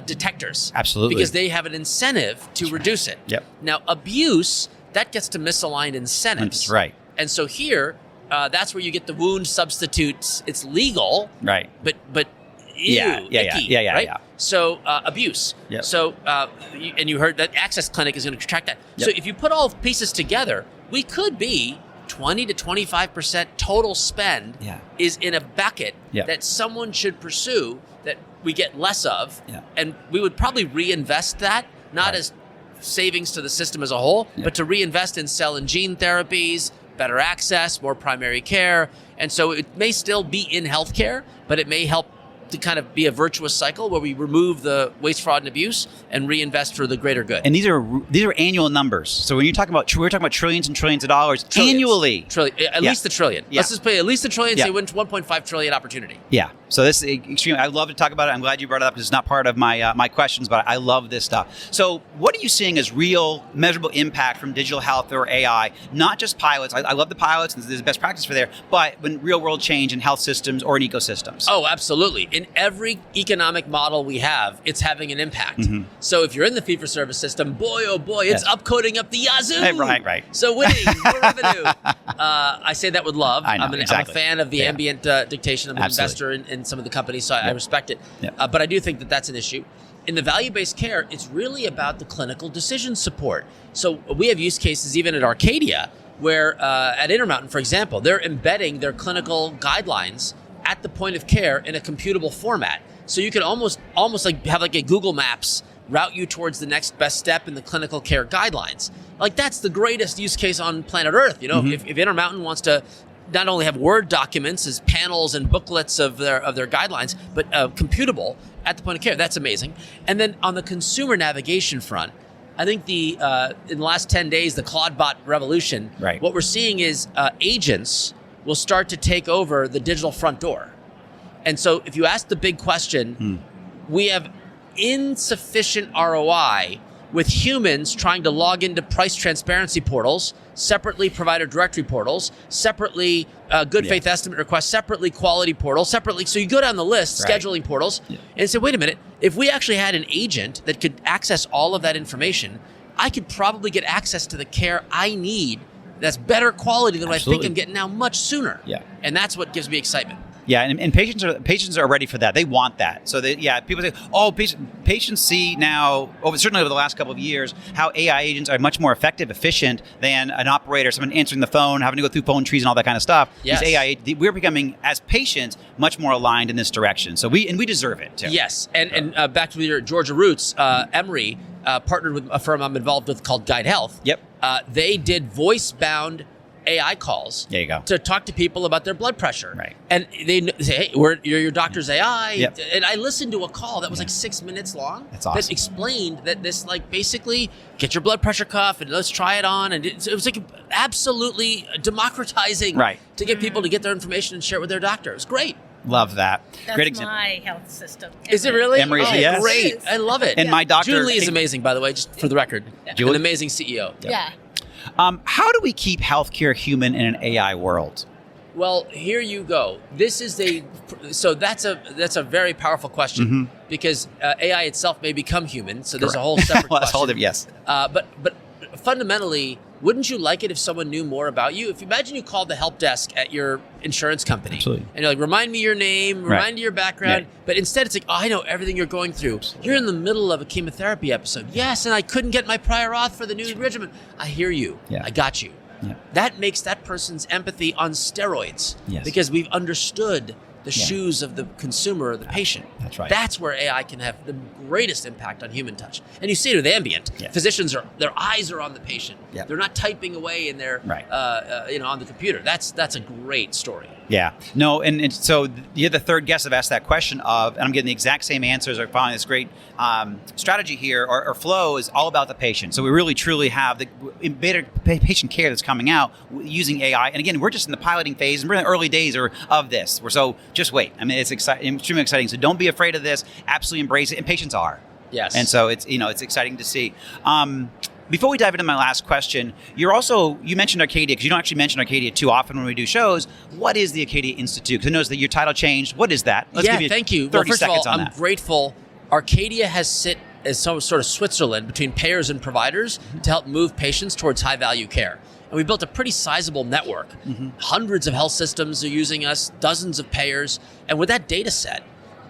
detectors. Absolutely. Because they have an incentive to reduce it. Now, abuse, that gets to misaligned incentives. Right. And so here, that's where you get the wound substitutes. It's legal, right? But icky, right? So abuse. So and you heard that Access Clinic is going to track that. So if you put all pieces together, we could be 20 to 25% total spend is in a bucket that someone should pursue that we get less of, and we would probably reinvest that not as savings to the system as a whole, but to reinvest in cell and gene therapies, better access, more primary care. And so it may still be in healthcare, but it may help to kind of be a virtuous cycle where we remove the waste, fraud, and abuse and reinvest for the greater good. And these are annual numbers. So when you're talking about, we're talking about trillions and trillions of dollars annually. At least the trillion. Let's just pay at least the trillion, so you win 1.5 trillion opportunity. So this is extreme. I love to talk about it. I'm glad you brought it up because it's not part of my questions, but I love this stuff. So what are you seeing as real measurable impact from digital health or AI? Not just pilots. I love the pilots and there's best practice for there, but when real world change in health systems or in ecosystems. Oh, absolutely. In every economic model we have, it's having an impact. So if you're in the fee-for-service system, boy, oh boy, it's upcoding up the yazoo. Right. So winning, more revenue. I say that with love. I know, I'm a fan of the ambient dictation. I'm an investor in some of the companies, so I respect it. But I do think that that's an issue. In the value-based care, it's really about the clinical decision support. So we have use cases even at Arcadia where at Intermountain, for example, they're embedding their clinical guidelines at the point of care in a computable format. So you can almost like have like a Google Maps route you towards the next best step in the clinical care guidelines. Like that's the greatest use case on planet Earth. You know, if Intermountain wants to not only have Word documents as panels and booklets of their guidelines, but computable at the point of care, that's amazing. And then on the consumer navigation front, I think in the last 10 days, the Claude bot revolution, what we're seeing is agents will start to take over the digital front door. And so if you ask the big question, we have insufficient ROI with humans trying to log into price transparency portals, separately provider directory portals, separately good faith estimate requests, separately quality portals, separately. So you go down the list, scheduling portals, and say, wait a minute, if we actually had an agent that could access all of that information, I could probably get access to the care I need that's better quality than what I think I'm getting now much sooner. Yeah. And that's what gives me excitement. Yeah, and patients are ready for that. They want that. So people say, oh, patients see now, certainly over the last couple of years, how AI agents are much more effective, efficient than an operator, someone answering the phone, having to go through phone trees and all that kind of stuff. Yes. These AI, we're becoming, as patients, much more aligned in this direction. So we deserve it too. Yes, and back to your Georgia roots, Emory partnered with a firm I'm involved with called Guide Health. Yep. They did voice-bound AI calls there you go. to talk to people about their blood pressure. Right. And they say, hey, you're your doctor's AI. Yep. And I listened to a call that was like 6 minutes long. That's awesome. That explained that this, like, basically get your blood pressure cuff and let's try it on. And it was like absolutely democratizing to get people to get their information and share it with their doctor. It was great. Love that. That's Great example. my health system. Is it really? Emory's, oh, yes. Great. I love it. And my doctor... Julie is amazing, by the way, just for the record. Julie? An amazing CEO. Yeah. How do we keep healthcare human in an AI world? Well, here you go. This is that's a very powerful question because AI itself may become human. So there's a whole separate well, that's question. whole different, yes. But fundamentally, wouldn't you like it if someone knew more about you? If you imagine you called the help desk at your insurance company, Absolutely. and you're like, remind me your name, remind me your background, but instead it's like, oh, I know everything you're going through. Absolutely. You're in the middle of a chemotherapy episode. Yes, and I couldn't get my prior auth for the new regimen. I hear you. Yeah. I got you. Yeah. That makes that person's empathy on steroids. Yes. Because we've understood the shoes of the consumer or the patient. That's right. That's where AI can have the greatest impact on human touch. And you see it with ambient. Yeah. Physicians their eyes are on the patient. Yeah. They're not typing away in their on the computer. That's a great story. Yeah. No, and so you're the third guest I've asked that question of, and I'm getting the exact same answers. I'm following this great strategy here. Our flow is all about the patient. So we really, truly have the better patient care that's coming out using AI. And again, we're just in the piloting phase, and we're in the early days of this. So just wait. I mean, it's exciting, extremely exciting. So don't be afraid of this. Absolutely embrace it. And patients are. Yes. And so it's exciting to see. Before we dive into my last question, you mentioned Arcadia, because you don't actually mention Arcadia too often when we do shows. What is the Arcadia Institute? Because I noticed that your title changed. What is that? Let's give you thank you. 30 well, first seconds of all, on I'm that. grateful. Arcadia has sit as some sort of Switzerland between payers and providers to help move patients towards high-value care. And we built a pretty sizable network. Hundreds of health systems are using us, dozens of payers. And with that data set,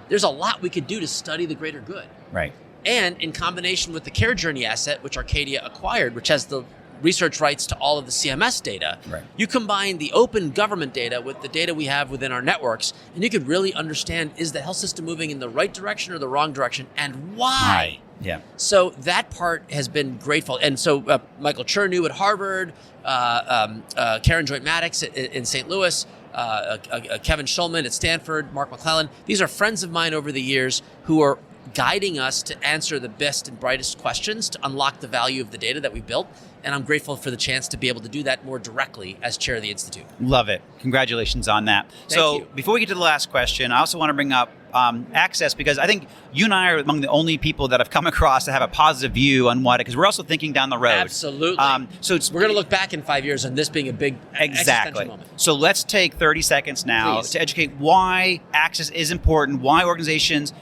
there's a lot we could do to study the greater good. Right. And in combination with the Care Journey asset, which Arcadia acquired, which has the research rights to all of the CMS data, you combine the open government data with the data we have within our networks, and you could really understand, is the health system moving in the right direction or the wrong direction, and why? Yeah. So that part has been grateful. And so Michael Chernew at Harvard, Karen Joint-Maddox in St. Louis, Kevin Schulman at Stanford, Mark McClellan, these are friends of mine over the years who are guiding us to answer the best and brightest questions to unlock the value of the data that we built. And I'm grateful for the chance to be able to do that more directly as chair of the Institute. Love it. Congratulations on that. Thank you. Before we get to the last question, I also want to bring up access, because I think you and I are among the only people that have come across to have a positive view on what, because we're also thinking down the road. Absolutely. So we're going to look back in 5 years on this being a big existential moment. So let's take 30 seconds now to educate why access is important, why organizations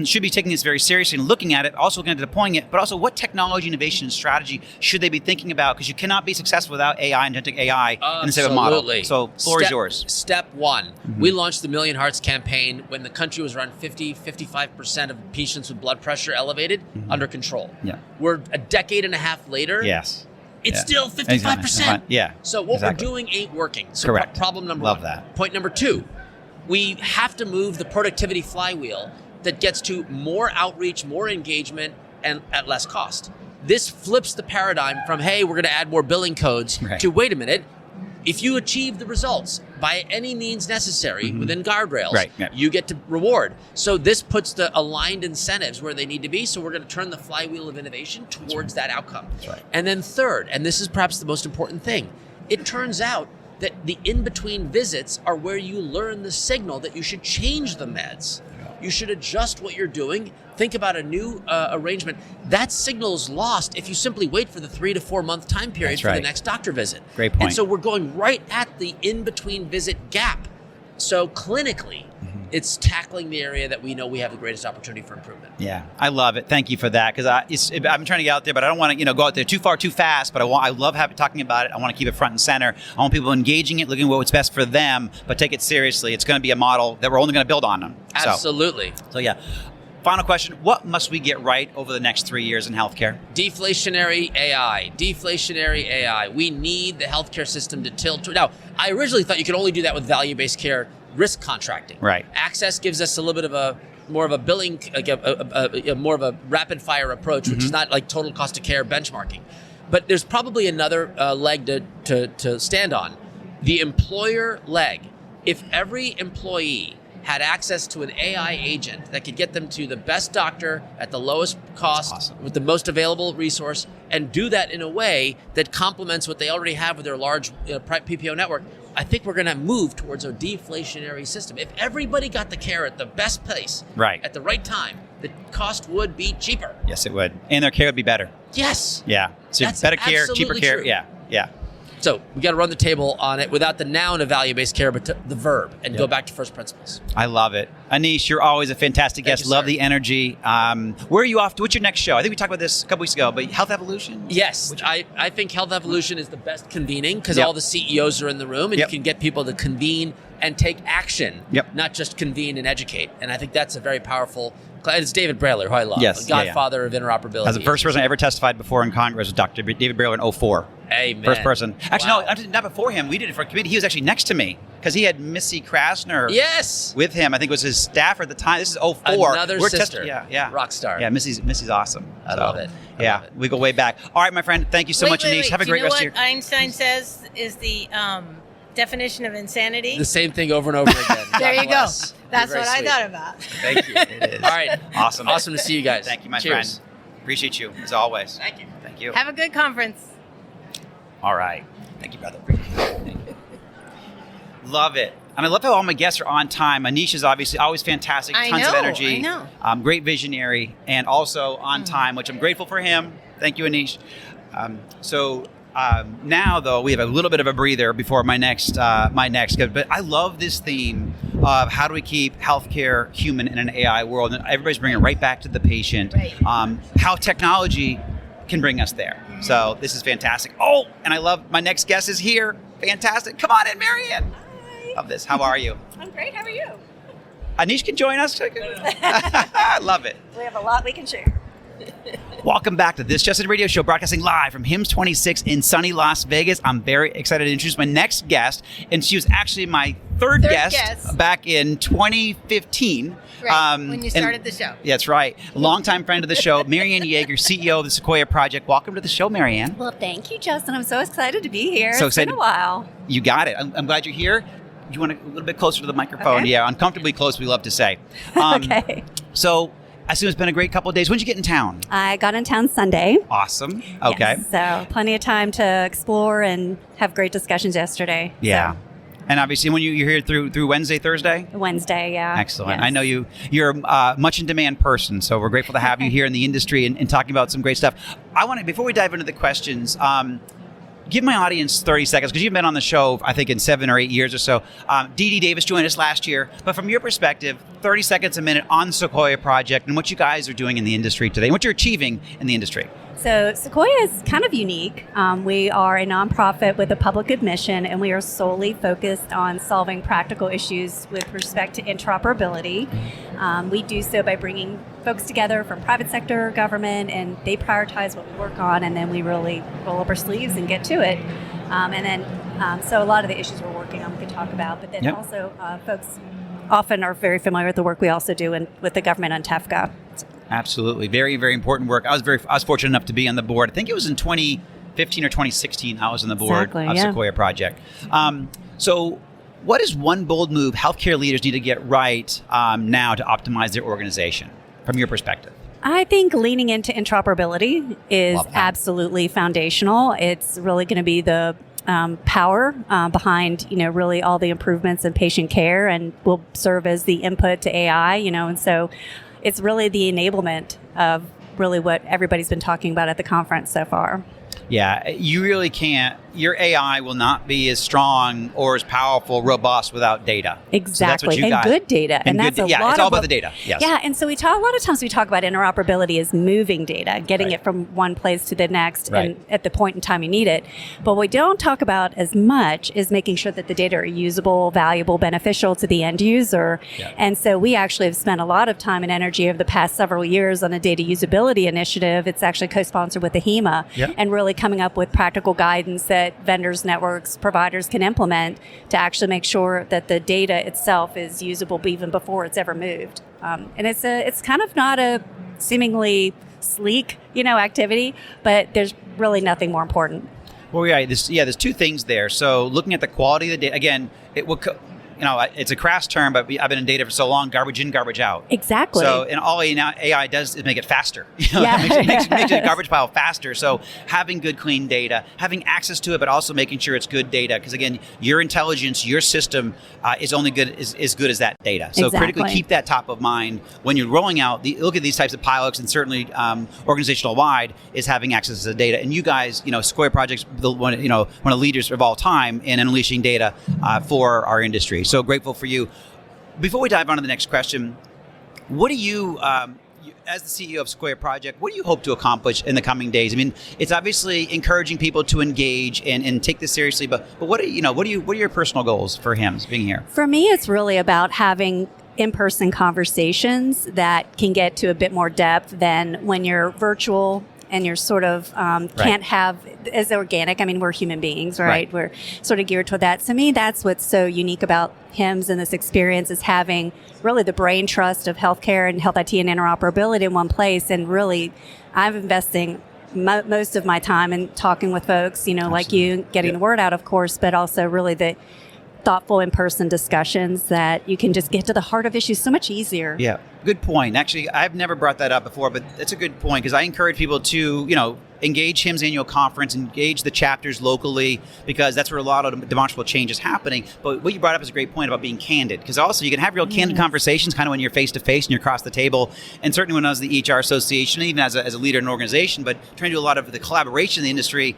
should be taking this very seriously and looking at it, also looking at deploying it, but also what technology, innovation, and strategy should they be thinking about, because you cannot be successful without AI and agentic AI in the same model. So floor is yours. Step one, we launched the Million Hearts campaign when the country was around 55% of patients with blood pressure elevated under control. Yeah. We're a decade and a half later. Yes. It's still 55%. Yeah. So what we're doing ain't working. So correct. Problem number Love one. That. Point number two, we have to move the productivity flywheel that gets to more outreach, more engagement, and at less cost. This flips the paradigm from, hey, we're going to add more billing codes, to, wait a minute, if you achieve the results by any means necessary within guardrails, you get to reward. So this puts the aligned incentives where they need to be. So we're going to turn the flywheel of innovation towards that outcome. And then third, and this is perhaps the most important thing, it turns out that the in-between visits are where you learn the signal that you should change the meds. You should adjust what you're doing. Think about a new arrangement. That signal is lost if you simply wait for the 3 to 4 month time period for the next doctor visit. Great point. And so we're going right at the in-between visit gap. So clinically, it's tackling the area that we know we have the greatest opportunity for improvement. Yeah, I love it. Thank you for that, because I'm trying to get out there, but I don't want to go out there too far too fast. But I love talking about it. I want to keep it front and center. I want people engaging it, looking at what's best for them, but take it seriously. It's going to be a model that we're only going to build on them. Absolutely. So yeah. Final question: what must we get right over the next 3 years in healthcare? Deflationary AI. Deflationary AI. We need the healthcare system to tilt. Now, I originally thought you could only do that with value-based care risk contracting. Right. Access gives us a little bit of more of a billing, more of a rapid fire approach, which is not like total cost of care benchmarking. But there's probably another leg to stand on. The employer leg. If every employee had access to an AI agent that could get them to the best doctor at the lowest cost with the most available resource, and do that in a way that complements what they already have with their large PPO network, I think we're going to move towards a deflationary system. If everybody got the care at the best place, at the right time, the cost would be cheaper. Yes, it would. And their care would be better. Yes. Yeah. So That's better care, cheaper care. true. Yeah. So we got to run the table on it without the noun of value-based care, but the verb, and go back to first principles. I love it. Aneesh, you're always a fantastic guest. you, Love sir. the energy. Where are you off to? What's your next show? I think we talked about this a couple weeks ago, but Health Evolution? Yes, I think Health Evolution is the best convening because all the CEOs are in the room, and you can get people to convene and take action, not just convene and educate. And I think that's a very powerful. It's David Brailer, who I love, Yes, a godfather of interoperability. As the first person I ever testified before in Congress was Dr. David Brailer in 2004. Amen. First person. Actually, no, not before him. We did it for a committee. He was actually next to me because he had Missy Krasner with him. I think it was his staffer at the time. This is 2004. Another sister. Rock star. Yeah, Missy's awesome. I love it. We go way back. All right, my friend. Thank you so much, Aneesh. Have a great rest of your... what Einstein says is the definition of insanity? The same thing over and over again. There you go. Bless. That's what sweet. I thought about. Thank you. It is. All right. Awesome. Awesome to see you guys. Thank you, my Cheers. friend. Appreciate you, as always. Thank you. Thank you. Have a good conference. All right. Thank you, brother. Love it. And I love how all my guests are on time. Aneesh is obviously always fantastic, tons of energy. I know. Great visionary, and also on time, which I'm grateful for him. Thank you, Aneesh. Now, though, we have a little bit of a breather before my next. But I love this theme of how do we keep healthcare human in an AI world, and everybody's bringing it right back to the patient. Right. How technology can bring us there. So this is fantastic. Oh, and I love my next guest is here. Fantastic. Come on in, Mariann. Hi. Love this. How are you? I'm great. How are you? Aneesh can join us. I love it. We have a lot we can share. Welcome back to This Just In Radio Show, broadcasting live from HIMSS26 in sunny Las Vegas. I'm very excited to introduce my next guest, and she was actually my third guest back in 2015. Right, when you started the show. That's right. Longtime friend of the show, Mariann Yeager, CEO of the Sequoia Project. Welcome to the show, Mariann. Well, thank you, Justin. I'm so excited to be here. So it's been a while. You got it. I'm glad you're here. You want a little bit closer to the microphone? Okay. Yeah, uncomfortably close, we love to say. Okay. So, I assume it's been a great couple of days. When did you get in town? I got in town Sunday. Awesome. Okay. Yes, so plenty of time to explore and have great discussions yesterday. Yeah. So. And obviously, when you're here through Wednesday, Thursday? Wednesday, yeah. Excellent. Yes. I know you're a much in demand person, so we're grateful to have you here in the industry and talking about some great stuff. I want to, before we dive into the questions, give my audience 30 seconds, because you've been on the show, I think, in 7 or 8 years or so. Dee Dee Davis joined us last year, but from your perspective, 30 seconds a minute on Sequoia Project and what you guys are doing in the industry today and what you're achieving in the industry. So Sequoia is kind of unique. We are a nonprofit with a public good mission, and we are solely focused on solving practical issues with respect to interoperability. We do so by bringing folks together from private sector, government, and they prioritize what we work on, and then we really roll up our sleeves and get to it. So a lot of the issues we're working on we can talk about, but then also folks often are very familiar with the work we also do with the government on TEFCA. Absolutely. Very, very important work. I was fortunate enough to be on the board. I think it was in 2015 or 2016 I was on the board of Sequoia Project. So what is one bold move healthcare leaders need to get right now to optimize their organization from your perspective? I think leaning into interoperability is absolutely foundational. It's really going to be the power behind, really all the improvements in patient care, and will serve as the input to AI, and so it's really the enablement of really what everybody's been talking about at the conference so far. Yeah, you really can't. Your AI will not be as strong or as powerful, robust without data. Exactly, so that's what you and got. Good data, and that's a lot. Yeah, it's all about the data. Yes. Yeah, and so a lot of times we talk about interoperability as moving data, getting it from one place to the next, and at the point in time you need it. But what we don't talk about as much is making sure that the data are usable, valuable, beneficial to the end user. Yeah. And so we actually have spent a lot of time and energy over the past several years on a data usability initiative. It's actually co-sponsored with the HIMSS, and really coming up with practical guidance that vendors, networks, providers can implement to actually make sure that the data itself is usable even before it's ever moved. And it's kind of not a seemingly sleek, activity, but there's really nothing more important. Well, there's two things there. So looking at the quality of the data, again, it will. It's a crass term, but I've been in data for so long, garbage in, garbage out. Exactly. So, and all AI does is make it faster. It makes the garbage pile faster. So having good, clean data, having access to it, but also making sure it's good data. Because again, your intelligence, your system is only good as good as that data. So critically keep that top of mind when you're rolling out. Look at these types of pilots, and certainly organizational wide is having access to the data. And you guys, Sequoia Project's one of the leaders of all time in unleashing data for our industry. So grateful for you. Before we dive on to the next question, what do you, as the CEO of Sequoia Project, what do you hope to accomplish in the coming days? I mean, it's obviously encouraging people to engage and take this seriously, but what are your personal goals for HIMSS being here? For me, it's really about having in-person conversations that can get to a bit more depth than when you're virtual and you're sort of can't have as organic. I mean, we're human beings, right? We're sort of geared toward that. To me, that's what's so unique about HIMSS and this experience, is having really the brain trust of healthcare and health IT and interoperability in one place. And really, I'm investing most of my time in talking with folks, like you, getting the word out, of course, but also really the thoughtful in-person discussions that you can just get to the heart of issues so much easier. Yeah, good point. Actually, I've never brought that up before, but that's a good point, because I encourage people to, engage HIMSS annual conference, engage the chapters locally, because that's where a lot of demonstrable change is happening. But what you brought up is a great point about being candid, because also you can have real candid conversations kind of when you're face-to-face and you're across the table. And certainly when I was the HR Association, even as a leader in an organization, but trying to do a lot of the collaboration in the industry,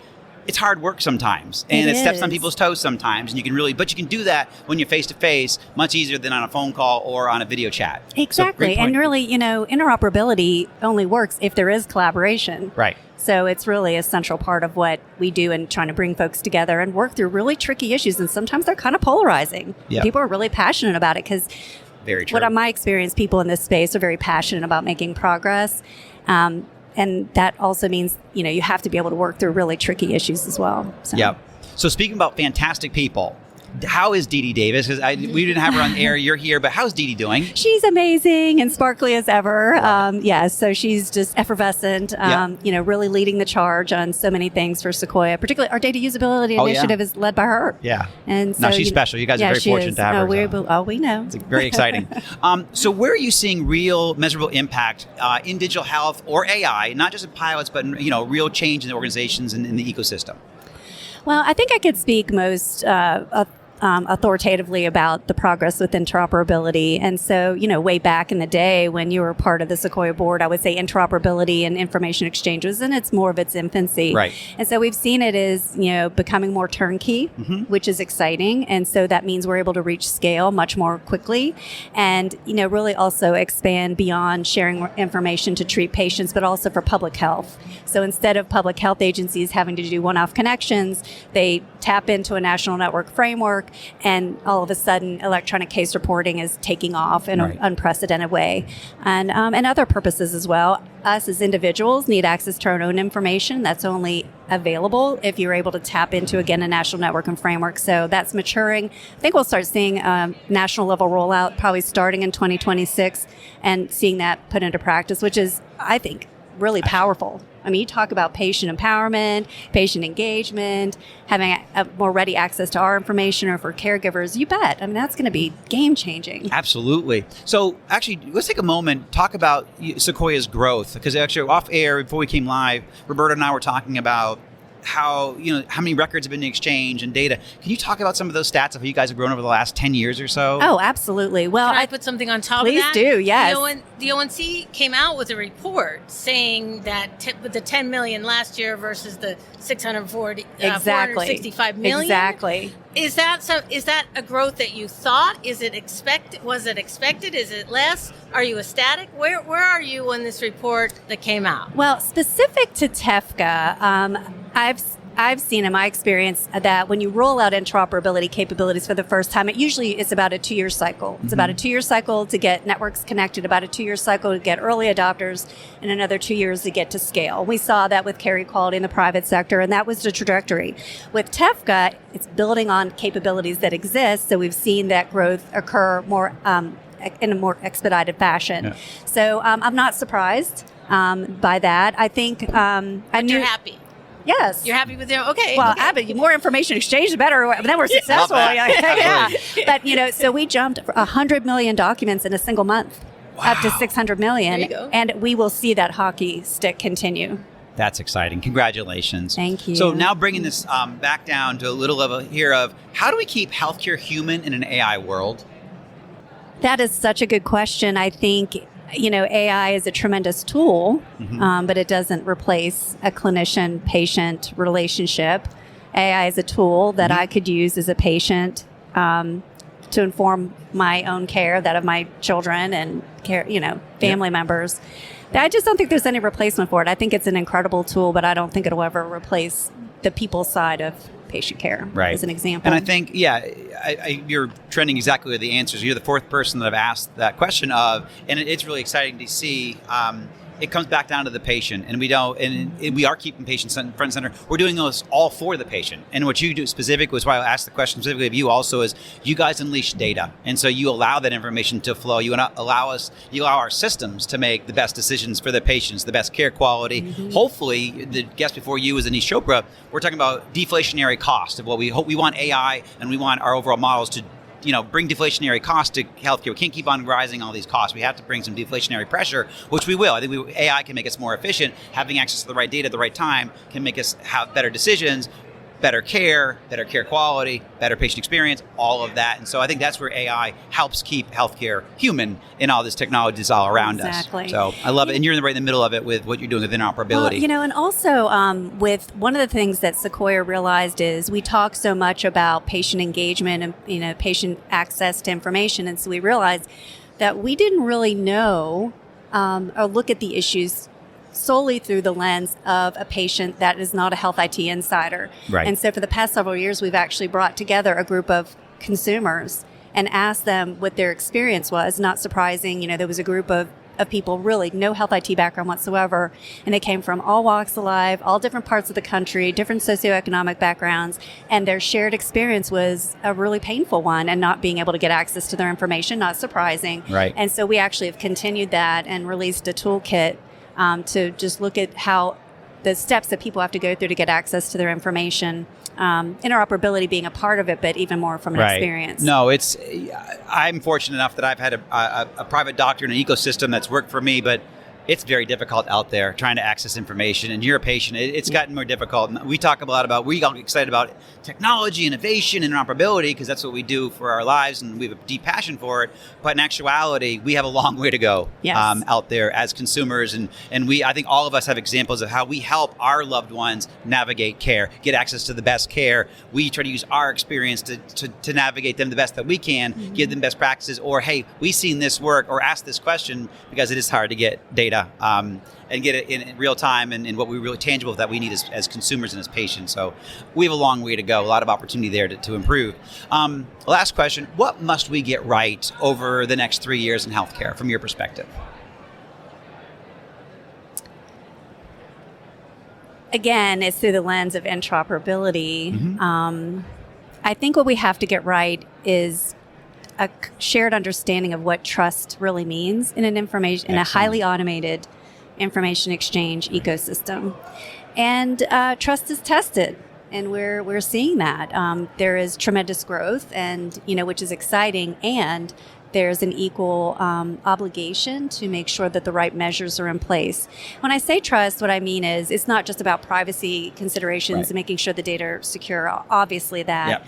it's hard work sometimes, and it steps on people's toes sometimes, and you can do that when you're face to face much easier than on a phone call or on a video chat. Exactly. So and really, interoperability only works if there is collaboration. Right. So it's really a central part of what we do in trying to bring folks together and work through really tricky issues, and sometimes they're kind of polarizing. Yeah. People are really passionate about it because what my experience, people in this space are very passionate about making progress. And that also means, you have to be able to work through really tricky issues as well. So. Yeah. So speaking about fantastic people, how is Dee Dee Davis? Because we didn't have her on air. You're here, but how's Dee Dee doing? She's amazing and sparkly as ever. So she's just effervescent, really leading the charge on so many things for Sequoia. Particularly our data usability initiative is led by her. Yeah. And so, she's special. You guys are very fortunate to have her. We know. It's very exciting. So where are you seeing real measurable impact in digital health or AI, not just in pilots, but real change in the organizations and in the ecosystem? Well, I think I could speak most authoritatively about the progress with interoperability. And so, way back in the day when you were part of the Sequoia board, I would say interoperability and information exchange was in more of its infancy. Right. And so we've seen it as, becoming more turnkey, which is exciting. And so that means we're able to reach scale much more quickly and, really also expand beyond sharing information to treat patients, but also for public health. So instead of public health agencies having to do one-off connections, they tap into a national network framework, and all of a sudden electronic case reporting is taking off in an unprecedented way. And other purposes as well. Us as individuals need access to our own information. That's only available if you're able to tap into, again, a national network and framework. So that's maturing. I think we'll start seeing national level rollout probably starting in 2026 and seeing that put into practice, which is, I think, really powerful. I mean, you talk about patient empowerment, patient engagement, having a more ready access to our information, or for caregivers, you bet. I mean, that's going to be game changing. Absolutely. So actually, let's take a moment, talk about Sequoia's growth, because actually off air before we came live, Roberta and I were talking about how many records have been exchanged and data. Can you talk about some of those stats of how you guys have grown over the last 10 years or so? Oh, absolutely. Well, Can I put something on top of that? Please do, yes. The ONC came out with a report saying that with the 10 million last year versus the 465 million. Exactly. Is that a growth that you thought? Was it expected? Is it less? Are you ecstatic? Where are you when this report that came out? Well, specific to TEFCA, I've seen in my experience that when you roll out interoperability capabilities for the first time, it usually is about a 2-year cycle. It's about a 2-year cycle to get networks connected, about a 2-year cycle to get early adopters, and another 2 years to get to scale. We saw that with care equality in the private sector, and that was the trajectory. With TEFCA, it's building on capabilities that exist, so we've seen that growth occur more in a more expedited fashion. Yeah. So I'm not surprised by that. I think you're happy. Yes. You're happy with them? Okay. Well, okay. more information exchange, the better. Then we're successful. Yeah. But, so we jumped 100 million documents in a single month, up to 600 million. There you go. And we will see that hockey stick continue. That's exciting. Congratulations. Thank you. So now bringing this back down to a little level here of how do we keep healthcare human in an AI world? That is such a good question. I think AI is a tremendous tool, but it doesn't replace a clinician-patient relationship. AI is a tool that I could use as a patient to inform my own care, that of my children and care, family members. I just don't think there's any replacement for it. I think it's an incredible tool, but I don't think it'll ever replace the people side of patient care, as an example. And I think, you're trending exactly with the answers. You're the fourth person that I've asked that question of, and it's really exciting to see. It comes back down to the patient, and we are keeping patients front and center. We're doing those all for the patient. And what you do specifically, is why I asked the question specifically of you also, is you guys unleash data, and so you allow that information to flow. You allow our systems to make the best decisions for the patients, the best care quality. Hopefully, the guest before you was Aneesh Chopra. We're talking about deflationary cost of what we hope. We want AI, and we want our overall models to bring deflationary costs to healthcare. We can't keep on rising all these costs. We have to bring some deflationary pressure, which we will. I think AI can make us more efficient. Having access to the right data at the right time can make us have better decisions, better care quality, better patient experience, all of that. And so I think that's where AI helps keep healthcare human in all this technology that's all around us. So I love it. And you're right in the middle of it with what you're doing with interoperability. Well, and also with one of the things that Sequoia realized is we talk so much about patient engagement and, patient access to information. And so we realized that we didn't really know or look at the issues solely through the lens of a patient that is not a health IT insider. Right. And so for the past several years, we've actually brought together a group of consumers and asked them what their experience was. Not surprising, there was a group of people, really no health IT background whatsoever, and they came from all walks of life, all different parts of the country, different socioeconomic backgrounds, and their shared experience was a really painful one, and not being able to get access to their information, not surprising. Right. And so we actually have continued that and released a toolkit to just look at how the steps that people have to go through to get access to their information, interoperability being a part of it, but even more from an experience. No, I'm fortunate enough that I've had a private doctor in an ecosystem that's worked for me, but it's very difficult out there trying to access information, and you're a patient. It's gotten more difficult. We talk a lot about, we got excited about technology, innovation, and interoperability because that's what we do for our lives, and we have a deep passion for it. But in actuality, we have a long way to go out there as consumers, and I think all of us have examples of how we help our loved ones navigate care, get access to the best care. We try to use our experience to navigate them the best that we can, give them best practices, or hey, we've seen this work, or ask this question, because it is hard to get data and get it in real time and what we really tangible that we need as consumers and as patients. So we have a long way to go, a lot of opportunity there to improve. Last question, what must we get right over the next 3 years in healthcare from your perspective? Again, it's through the lens of interoperability. I think what we have to get right is a shared understanding of what trust really means in in a highly automated information exchange ecosystem. And trust is tested, and we're seeing that. There is tremendous growth, and which is exciting, and there's an equal obligation to make sure that the right measures are in place. When I say trust, what I mean is it's not just about privacy considerations and making sure the data are secure, obviously that.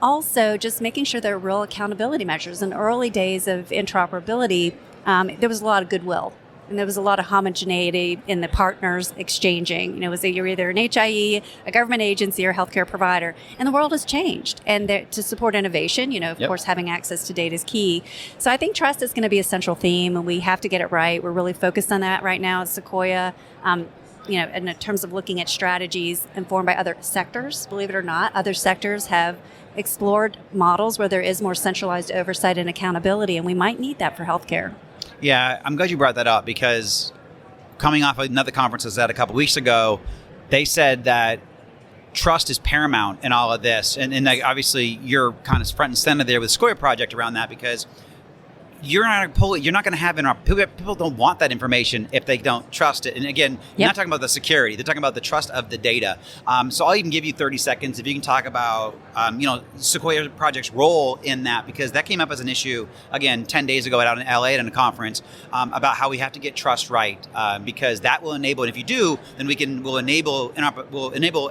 Also, just making sure there are real accountability measures. In early days of interoperability, there was a lot of goodwill. And there was a lot of homogeneity in the partners exchanging. You know, you're either an HIE, a government agency, or a healthcare provider. And the world has changed. And to support innovation, you know, of course, having access to data is key. So I think trust is going to be a central theme, and we have to get it right. We're really focused on that right now at Sequoia. You know, in terms of looking at strategies informed by other sectors, believe it or not, other sectors have explored models where there is more centralized oversight and accountability, and we might need that for healthcare. Yeah, I'm glad you brought that up, because coming off another conference I was at a couple weeks ago, they said that trust is paramount in all of this. And like, obviously, you're kind of front and center there with the Sequoia project around that, because you're not going to have people don't want that information if they don't trust it. And again, you're not talking about the security; they're talking about the trust of the data. So I'll even give you 30 seconds if you can talk about Sequoia Project's role in that, because that came up as an issue again 10 days ago out in LA at a conference about how we have to get trust right, because that will enable. And if you do, then we'll enable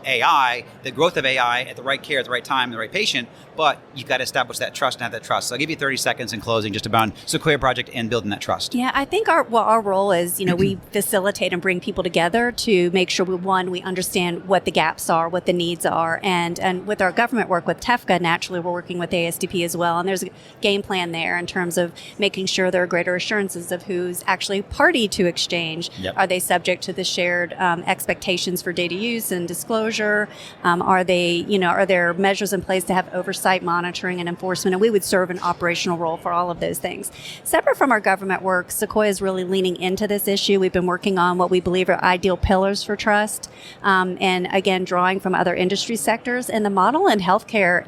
AI, the growth of AI at the right care at the right time, the right patient. But you've got to establish that trust and have that trust. So I'll give you 30 seconds in closing just about Sequoia Project and building that trust. Yeah, I think our role is, we facilitate and bring people together to make sure we understand what the gaps are, what the needs are. And with our government work with TEFCA, naturally, we're working with ASDP as well. And there's a game plan there in terms of making sure there are greater assurances of who's actually party to exchange. Are they subject to the shared expectations for data use and disclosure? Are there measures in place to have oversight, monitoring, and enforcement? And we would serve an operational role for all of those things. Separate from our government work, Sequoia is really leaning into this issue. We've been working on what we believe are ideal pillars for trust, and again, drawing from other industry sectors. And the model in healthcare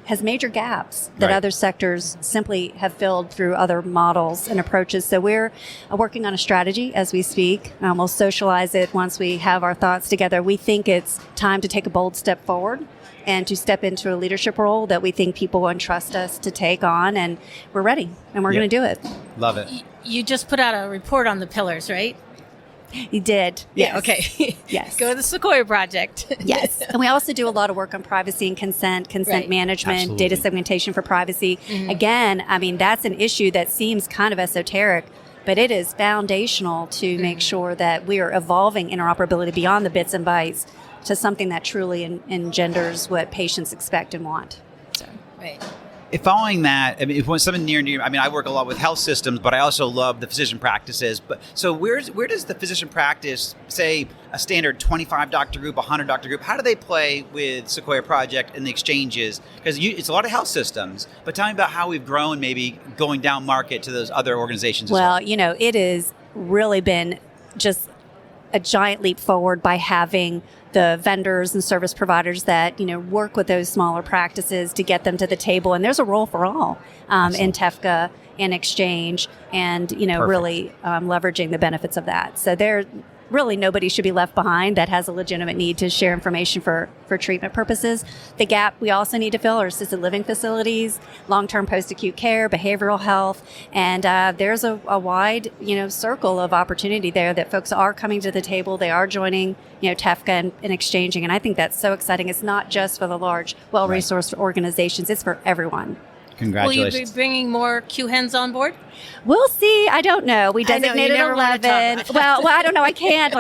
has major gaps that other sectors simply have filled through other models and approaches. So we're working on a strategy as we speak. We'll socialize it once we have our thoughts together. We think it's time to take a bold step forward and to step into a leadership role that we think people will entrust us to take on, and we're ready, and we're going to do it. Love it. You just put out a report on the pillars, right? You did. Yes. Yeah, okay. Yes. Go to the Sequoia Project. Yes. And we also do a lot of work on privacy and consent management, Absolutely. Data segmentation for privacy. Again, I mean, that's an issue that seems kind of esoteric, but it is foundational to make sure that we are evolving interoperability beyond the bits and bytes to something that truly engenders what patients expect and want. So. Right. If following that, I mean, if it's something near and dear, I mean, I work a lot with health systems, but I also love the physician practices. But so where does the physician practice, say a standard 25 doctor group, 100 doctor group, how do they play with Sequoia Project and the exchanges? Because it's a lot of health systems, but tell me about how we've grown maybe going down market to those other organizations as well. Well, it has really been just a giant leap forward by having the vendors and service providers that work with those smaller practices to get them to the table. And there's a role for all in TEFCA, in exchange, and really leveraging the benefits of that. So really nobody should be left behind that has a legitimate need to share information for treatment purposes. The gap we also need to fill are assisted living facilities, long-term post-acute care, behavioral health, and there's a wide circle of opportunity there that folks are coming to the table. They are joining TEFCA and exchanging, and I think that's so exciting. It's not just for the large, well-resourced organizations. It's for everyone. Congratulations. Will you be bringing more QHENs on board? We'll see. I don't know. We designated I know, you never want to 11. talk Well, I don't know. I can't.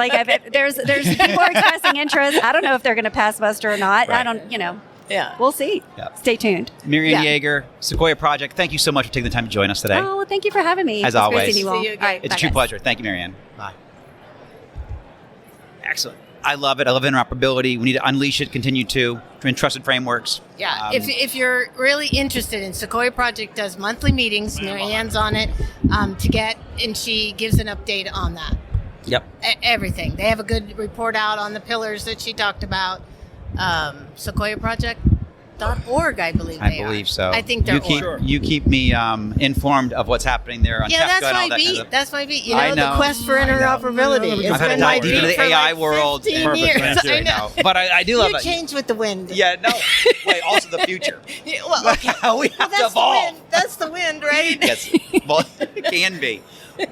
There's people are expressing interest. I don't know if they're going to pass muster or not. Right. I don't. Yeah. We'll see. Yeah. Stay tuned. Mariann Yeager, Sequoia Project, thank you so much for taking the time to join us today. Oh, well, thank you for having me. As It's great always. seeing you all. See you again. All right, It's a bye, true guys. pleasure. Thank you, Mariann. Bye. Excellent. I love it. I love interoperability. We need to unleash it, continue to in trusted frameworks. Yeah, if you're really interested in Sequoia Project does monthly meetings, Mariann's on it, and she gives an update on that. Yep. Everything. They have a good report out on the pillars that she talked about. Sequoia Project, .org, I believe. I believe so. I think they're you keep me informed of what's happening there on yeah, TEFCA that's and all my that beat. kind of stuff. That's my beat. You I know, the quest for interoperability. It's I've had to been my dive deep into beat the for AI like world. 15 Perfect. years. Thank you. I know. But I do love You that. change with the wind. Yeah, no. Wait, also the future. Yeah, well, okay. We have to That's the evolve. wind. That's the wind, right? Yes, well, it can be.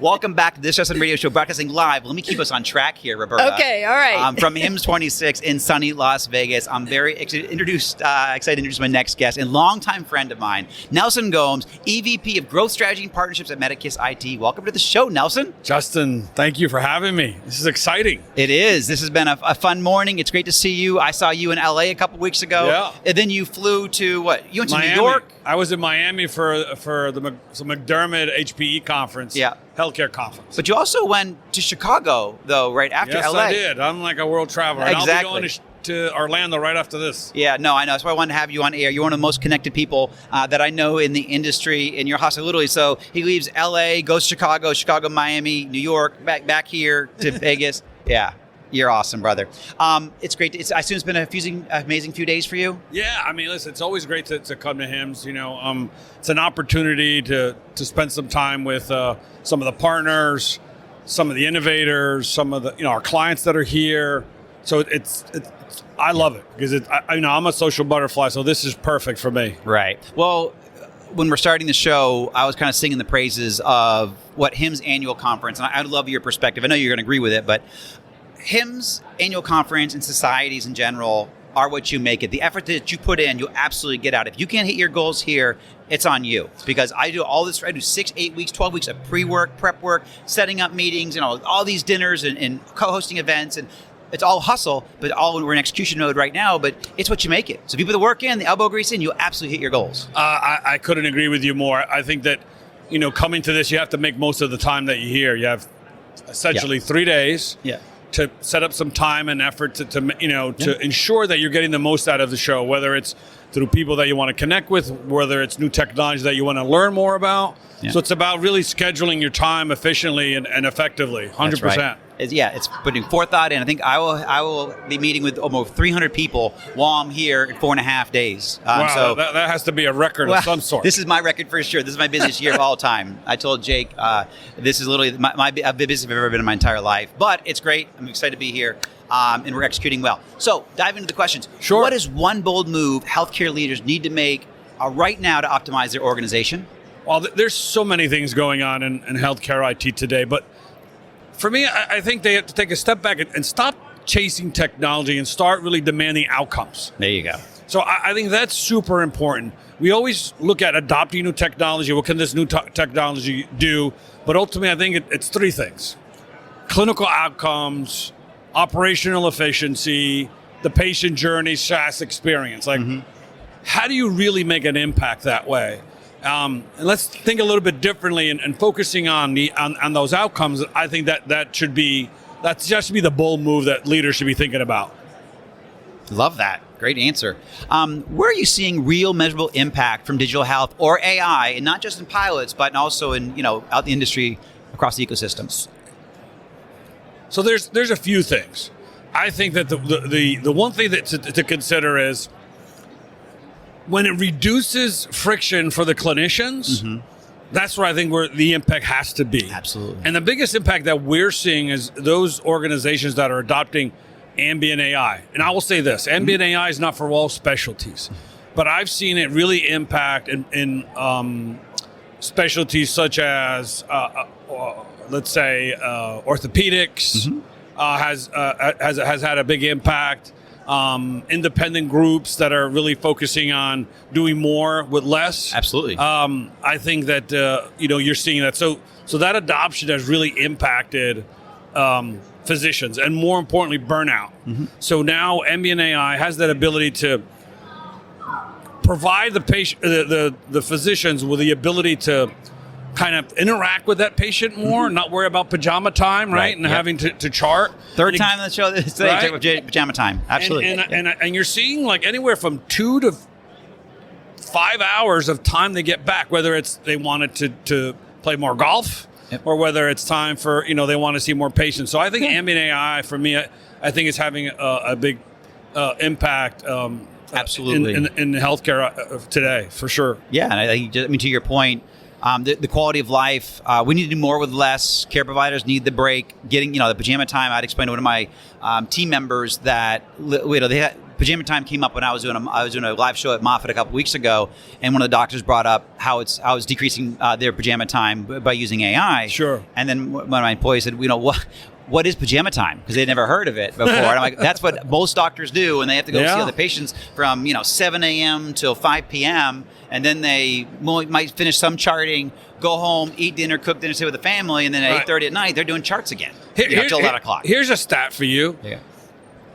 Welcome back to This Justin Radio Show, broadcasting live. Let me keep us on track here, Roberta. Okay, all right. From HIMSS26 in sunny Las Vegas. I'm very excited to introduce my next guest and longtime friend of mine, Nelson Gomes, EVP of Growth Strategy and Partnerships at Medicus IT. Welcome to the show, Nelson. Justin, thank you for having me. This is exciting. It is. This has been a fun morning. It's great to see you. I saw you in LA a couple weeks ago. Yeah. And then you flew to what? You went to Miami. New York? I was in Miami for the McDermott HPE conference. Yeah. Healthcare conference. But you also went to Chicago, though, right after yes, LA. I did. I'm like a world traveler. And Exactly. I'll be going to Orlando right after this. Yeah, no, I know. That's why I wanted to have you on air. You're one of the most connected people that I know in the industry, and you're hostile literally. So he leaves LA, goes to Chicago, Miami, New York, back here to Vegas. Yeah, you're awesome, brother. It's great. I assume it's been an amazing few days for you. Yeah, I mean, listen, it's always great to come to HIMSS. You know, it's an opportunity to spend some time with some of the partners, some of the innovators, some of the our clients that are here. So it's I love it because I'm a social butterfly, so this is perfect for me. Right. Well, when we're starting the show, I was kind of singing the praises of what HIMSS annual conference, and I'd love your perspective. I know you're going to agree with it, but HIMSS annual conference and societies in general are what you make it. The effort that you put in, you'll absolutely get out. If you can't hit your goals here, it's on you. Because I do all this, I do 6, 8 weeks, 12 weeks of pre-work, prep work, setting up meetings, all these dinners and co-hosting events, and it's all hustle, but we're in execution mode right now, but it's what you make it. So if you put the work in, the elbow grease in, you'll absolutely hit your goals. I couldn't agree with you more. I think that, coming to this, you have to make most of the time that you're here. You have essentially 3 days. Yeah. To set up some time and effort to ensure that you're getting the most out of the show, whether it's through people that you want to connect with, whether it's new technology that you want to learn more about. Yeah. So it's about really scheduling your time efficiently and effectively, 100%. That's right. It's putting forethought in. I think I will be meeting with almost 300 people while I'm here in 4.5 days. Wow, so that has to be a record of some sort. This is my record for sure. This is my busiest year of all time. I told Jake, this is literally my busiest I've ever been in my entire life. But it's great. I'm excited to be here. And we're executing well. So dive into the questions. Sure. What is one bold move healthcare leaders need to make right now to optimize their organization? Well, there's so many things going on in healthcare IT today, but for me, I think they have to take a step back and stop chasing technology and start really demanding outcomes. There you go. So I think that's super important. We always look at adopting new technology. What can this new technology do? But ultimately, I think it's 3 things. Clinical outcomes, operational efficiency, the patient journey, SaaS experience. Like, how do you really make an impact that way? And let's think a little bit differently and focusing on those outcomes. I think that should be the bold move that leaders should be thinking about. Love that. Great answer. Where are you seeing real measurable impact from digital health or AI, and not just in pilots, but also in out the industry across the ecosystems? So there's a few things. I think that the one thing that to consider is when it reduces friction for the clinicians, that's where I think where the impact has to be. Absolutely. And the biggest impact that we're seeing is those organizations that are adopting ambient AI. And I will say this, ambient AI is not for all specialties, but I've seen it really impact in specialties such as, let's say, orthopedics has had a big impact. Independent groups that are really focusing on doing more with less. Absolutely. I think that you're seeing that. So that adoption has really impacted physicians and, more importantly, burnout. So now ambient AI has that ability to provide the patient, the physicians with the ability to kind of interact with that patient more, not worry about pajama time, right? And having to chart. Third time on the show today, right? Pajama time. Absolutely. And you're seeing like anywhere from 2 to 5 hours of time they get back, whether it's they wanted to play more golf or whether it's time for, they want to see more patients. So I think ambient AI, for me, I think is having a big impact Absolutely. in healthcare today, for sure. Yeah, and I mean, to your point, the quality of life, we need to do more with less. Care providers need the break. Getting, the pajama time. I'd explain to one of my team members that, they had, pajama time came up when I was doing a live show at Moffitt a couple weeks ago, and one of the doctors brought up how it's decreasing their pajama time by using AI. Sure. And then one of my employees said, what is pajama time? Because they'd never heard of it before. And I'm like, that's what most doctors do when they have to go see other patients from 7 a.m. till 5 p.m. And then they might finish some charting, go home, eat dinner, cook dinner, sit with the family, and then at 8:30 at night they're doing charts again until 11 o'clock. Here's a stat for you. Yeah.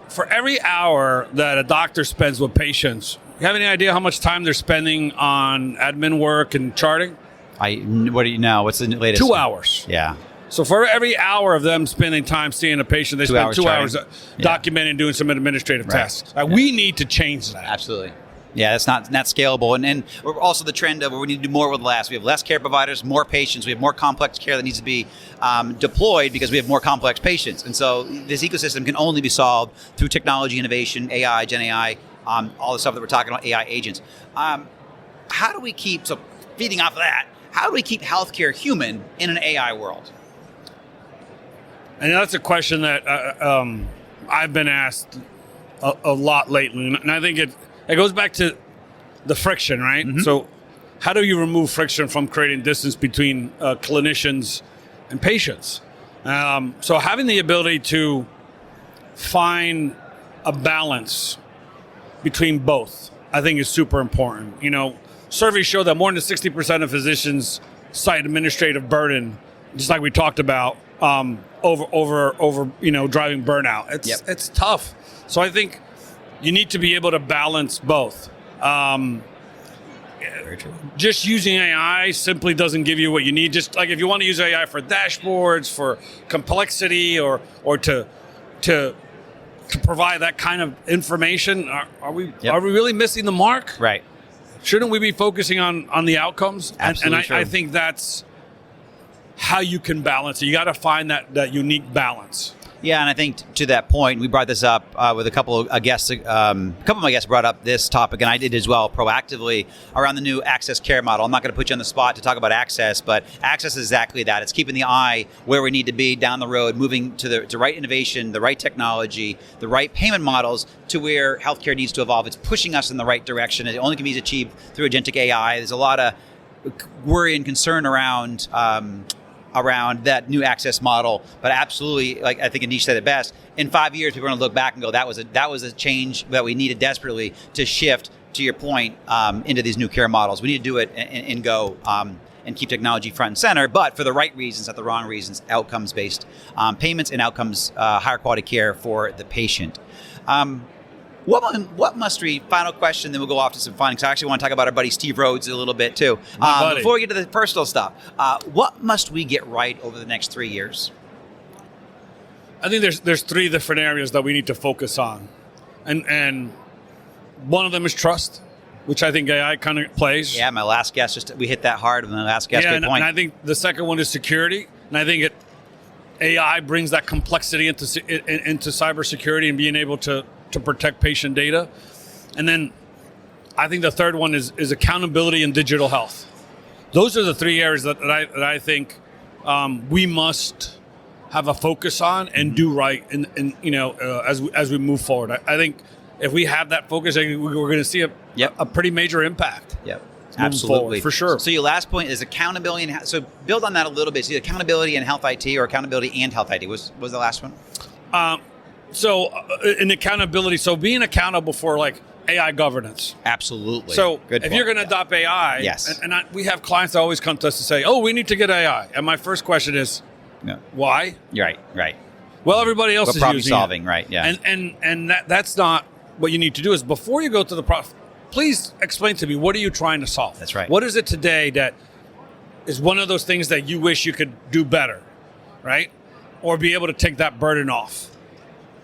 For every hour that a doctor spends with patients, you have any idea how much time they're spending on admin work and charting? What do you know? What's the latest? 2 hours. Yeah. So for every hour of them spending time seeing a patient, they spend 2 hours documenting, doing some administrative tasks. We need to change that. Absolutely. Yeah, that's not scalable. And we're also the trend of where we need to do more with less. We have less care providers, more patients. We have more complex care that needs to be deployed because we have more complex patients. And so this ecosystem can only be solved through technology, innovation, AI, Gen AI, all the stuff that we're talking about, AI agents. How do we keep, so feeding off of that, how do we keep healthcare human in an AI world? And that's a question that I've been asked a lot lately. And I think it goes back to the friction, right? Mm-hmm. So how do you remove friction from creating distance between clinicians and patients? So having the ability to find a balance between both, I think, is super important. Surveys show that more than 60% of physicians cite administrative burden, just like we talked about, over driving burnout. It's tough. So I think you need to be able to balance both. Very true. Just using AI simply doesn't give you what you need. Just like if you want to use AI for dashboards, for complexity, or to provide that kind of information, are we really missing the mark? Right. Shouldn't we be focusing on the outcomes? Absolutely. And I think that's how you can balance it. You got to find that unique balance. Yeah, and I think to that point, we brought this up with a couple of guests. A couple of my guests brought up this topic, and I did as well proactively around the new access care model. I'm not going to put you on the spot to talk about access, but access is exactly that. It's keeping the eye where we need to be down the road, moving to the right innovation, the right technology, the right payment models to where healthcare needs to evolve. It's pushing us in the right direction. It only can be achieved through agentic AI. There's a lot of worry and concern around that new access model, but absolutely, like I think Aneesh said it best, in 5 years people are going to look back and go, that was a change that we needed desperately to shift, to your point, into these new care models. We need to do it and go and keep technology front and center, but for the right reasons, not the wrong reasons, outcomes-based payments and outcomes, higher quality care for the patient. What must we, final question, then we'll go off to some fun, because I actually want to talk about our buddy Steve Rhodes a little bit too. Before we get to the personal stuff, what must we get right over the next 3 years? I think there's three different areas that we need to focus on. And one of them is trust, which I think AI kind of plays. Yeah, my last guest, we hit that hard with my last guest. Yeah, good point. And I think the second one is security. And I think AI brings that complexity into cybersecurity and being able to protect patient data. And then I think the third one is accountability and digital health. Those are the three areas that I think we must have a focus on and do right as we move forward. I think if we have that focus, I think we're going to see a pretty major impact. Yep. Absolutely. For sure. So your last point is accountability. So build on that a little bit. So accountability and health IT, or accountability and health IT was the last one? So in accountability, so being accountable for like AI governance. Absolutely. So good if you're going to adopt AI, yes. and we have clients that always come to us to say, oh, we need to get AI. And my first question is, why? You're right. Well, everybody else is problem using solving, it. Right, yeah. And that's not what you need to do. Is before you go to the problem, please explain to me, what are you trying to solve? That's right. What is it today that is one of those things that you wish you could do better, right? Or be able to take that burden off?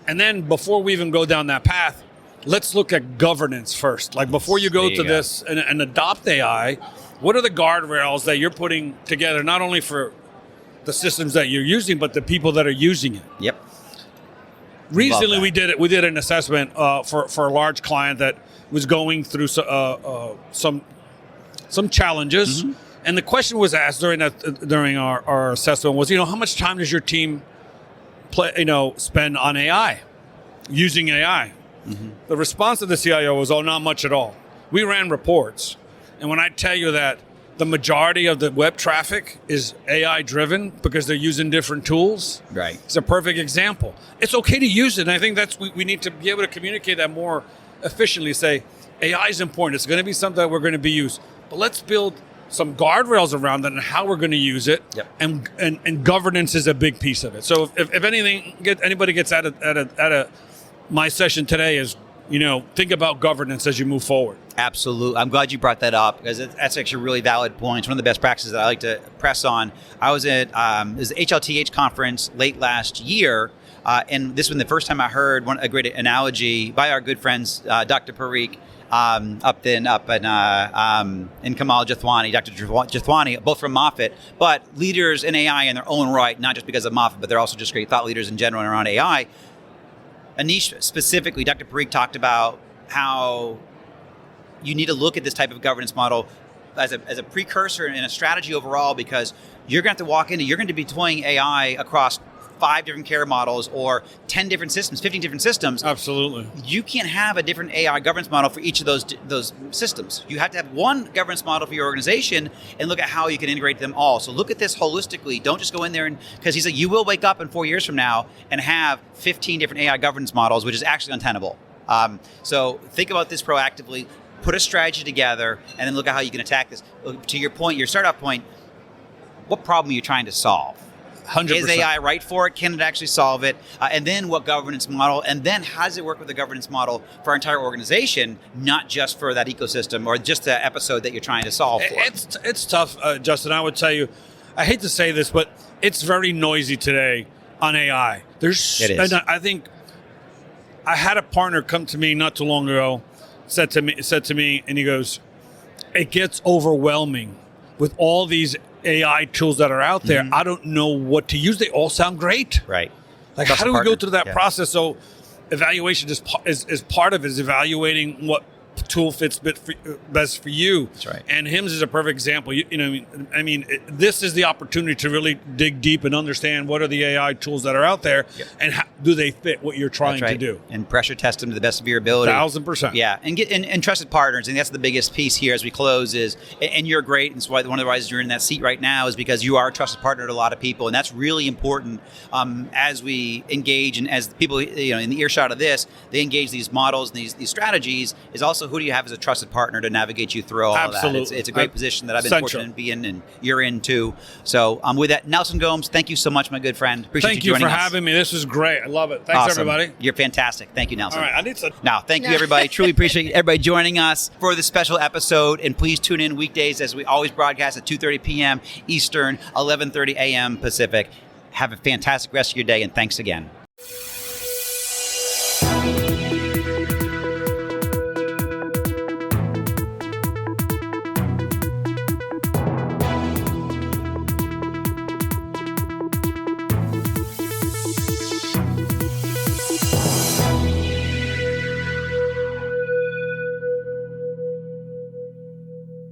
And then before we even go down that path, let's look at governance first. Like before you go to this and adopt AI, what are the guardrails that you're putting together, not only for the systems that you're using, but the people that are using it? Yep. Recently, we did an assessment for a large client that was going through some challenges, and the question was asked during our assessment was, how much time does your team spend on AI, using AI? The response of the CIO was, not much at all. We ran reports, and when I tell you that the majority of the web traffic is AI driven because they're using different tools. Right. It's a perfect example. It's okay to use it. And I think we need to be able to communicate that more efficiently. Say, AI is important. It's going to be something that we're going to be used. But let's build some guardrails around that and how we're going to use it. Yep. And governance is a big piece of it. So if anything, anybody gets out of my session today is, think about governance as you move forward. Absolutely. I'm glad you brought that up because that's actually a really valid point. It's one of the best practices that I like to press on. I was at the HLTH conference late last year, and this was the first time I heard a great analogy by our good friends, Dr. Parikh, up in Kamal Jathwani, Dr. Jathwani, both from Moffitt, but leaders in AI in their own right, not just because of Moffitt, but they're also just great thought leaders in general around AI. Aneesh specifically, Dr. Parikh talked about how you need to look at this type of governance model as a precursor and a strategy overall, because you're going to have to walk into, you're going to be deploying AI across 5 different care models or 10 different systems, 15 different systems. Absolutely. You can't have a different AI governance model for each of those systems. You have to have one governance model for your organization and look at how you can integrate them all. So look at this holistically. Don't just go in there because he's like, you will wake up in 4 years from now and have 15 different AI governance models, which is actually untenable. So think about this proactively. Put a strategy together, and then look at how you can attack this. To your point, your start-off point, what problem are you trying to solve? 100%. Is AI right for it? Can it actually solve it? And then what governance model? And then how does it work with the governance model for our entire organization, not just for that ecosystem or just the episode that you're trying to solve for? It's tough, Justin. I would tell you, I hate to say this, but it's very noisy today on AI. It is. And I think I had a partner come to me not too long ago, said to me, and he goes, it gets overwhelming with all these AI tools that are out there. I don't know what to use. They all sound great. Right. Like, how do we go through that process? So evaluation is part of it, is evaluating what tool fits best for you. That's right. And HIMSS is a perfect example. This is the opportunity to really dig deep and understand what are the AI tools that are out there, and how do they fit what you're trying to do. And pressure test them to the best of your ability. 1,000%. Yeah, and get and trusted partners, and that's the biggest piece here as we close is, and you're great, and so one of the reasons you're in that seat right now is because you are a trusted partner to a lot of people, and that's really important as we engage, and as people in the earshot of this, they engage these models and these strategies, is also who do you have as a trusted partner to navigate you through all Absolutely. of that. It's a great position that I've been Essential. fortunate to be in, and you're in too. So with that, Nelson Gomes, thank you so much, my good friend. Appreciate Thank you you joining for us. having me. This is great. I love it. Thanks, Awesome. everybody. You're fantastic. Thank you, Nelson. All right, I need to. Now, thank you, everybody. Truly appreciate everybody joining us for this special episode. And please tune in weekdays as we always broadcast at 2:30 p.m. Eastern, 11:30 a.m. Pacific. Have a fantastic rest of your day, and thanks again.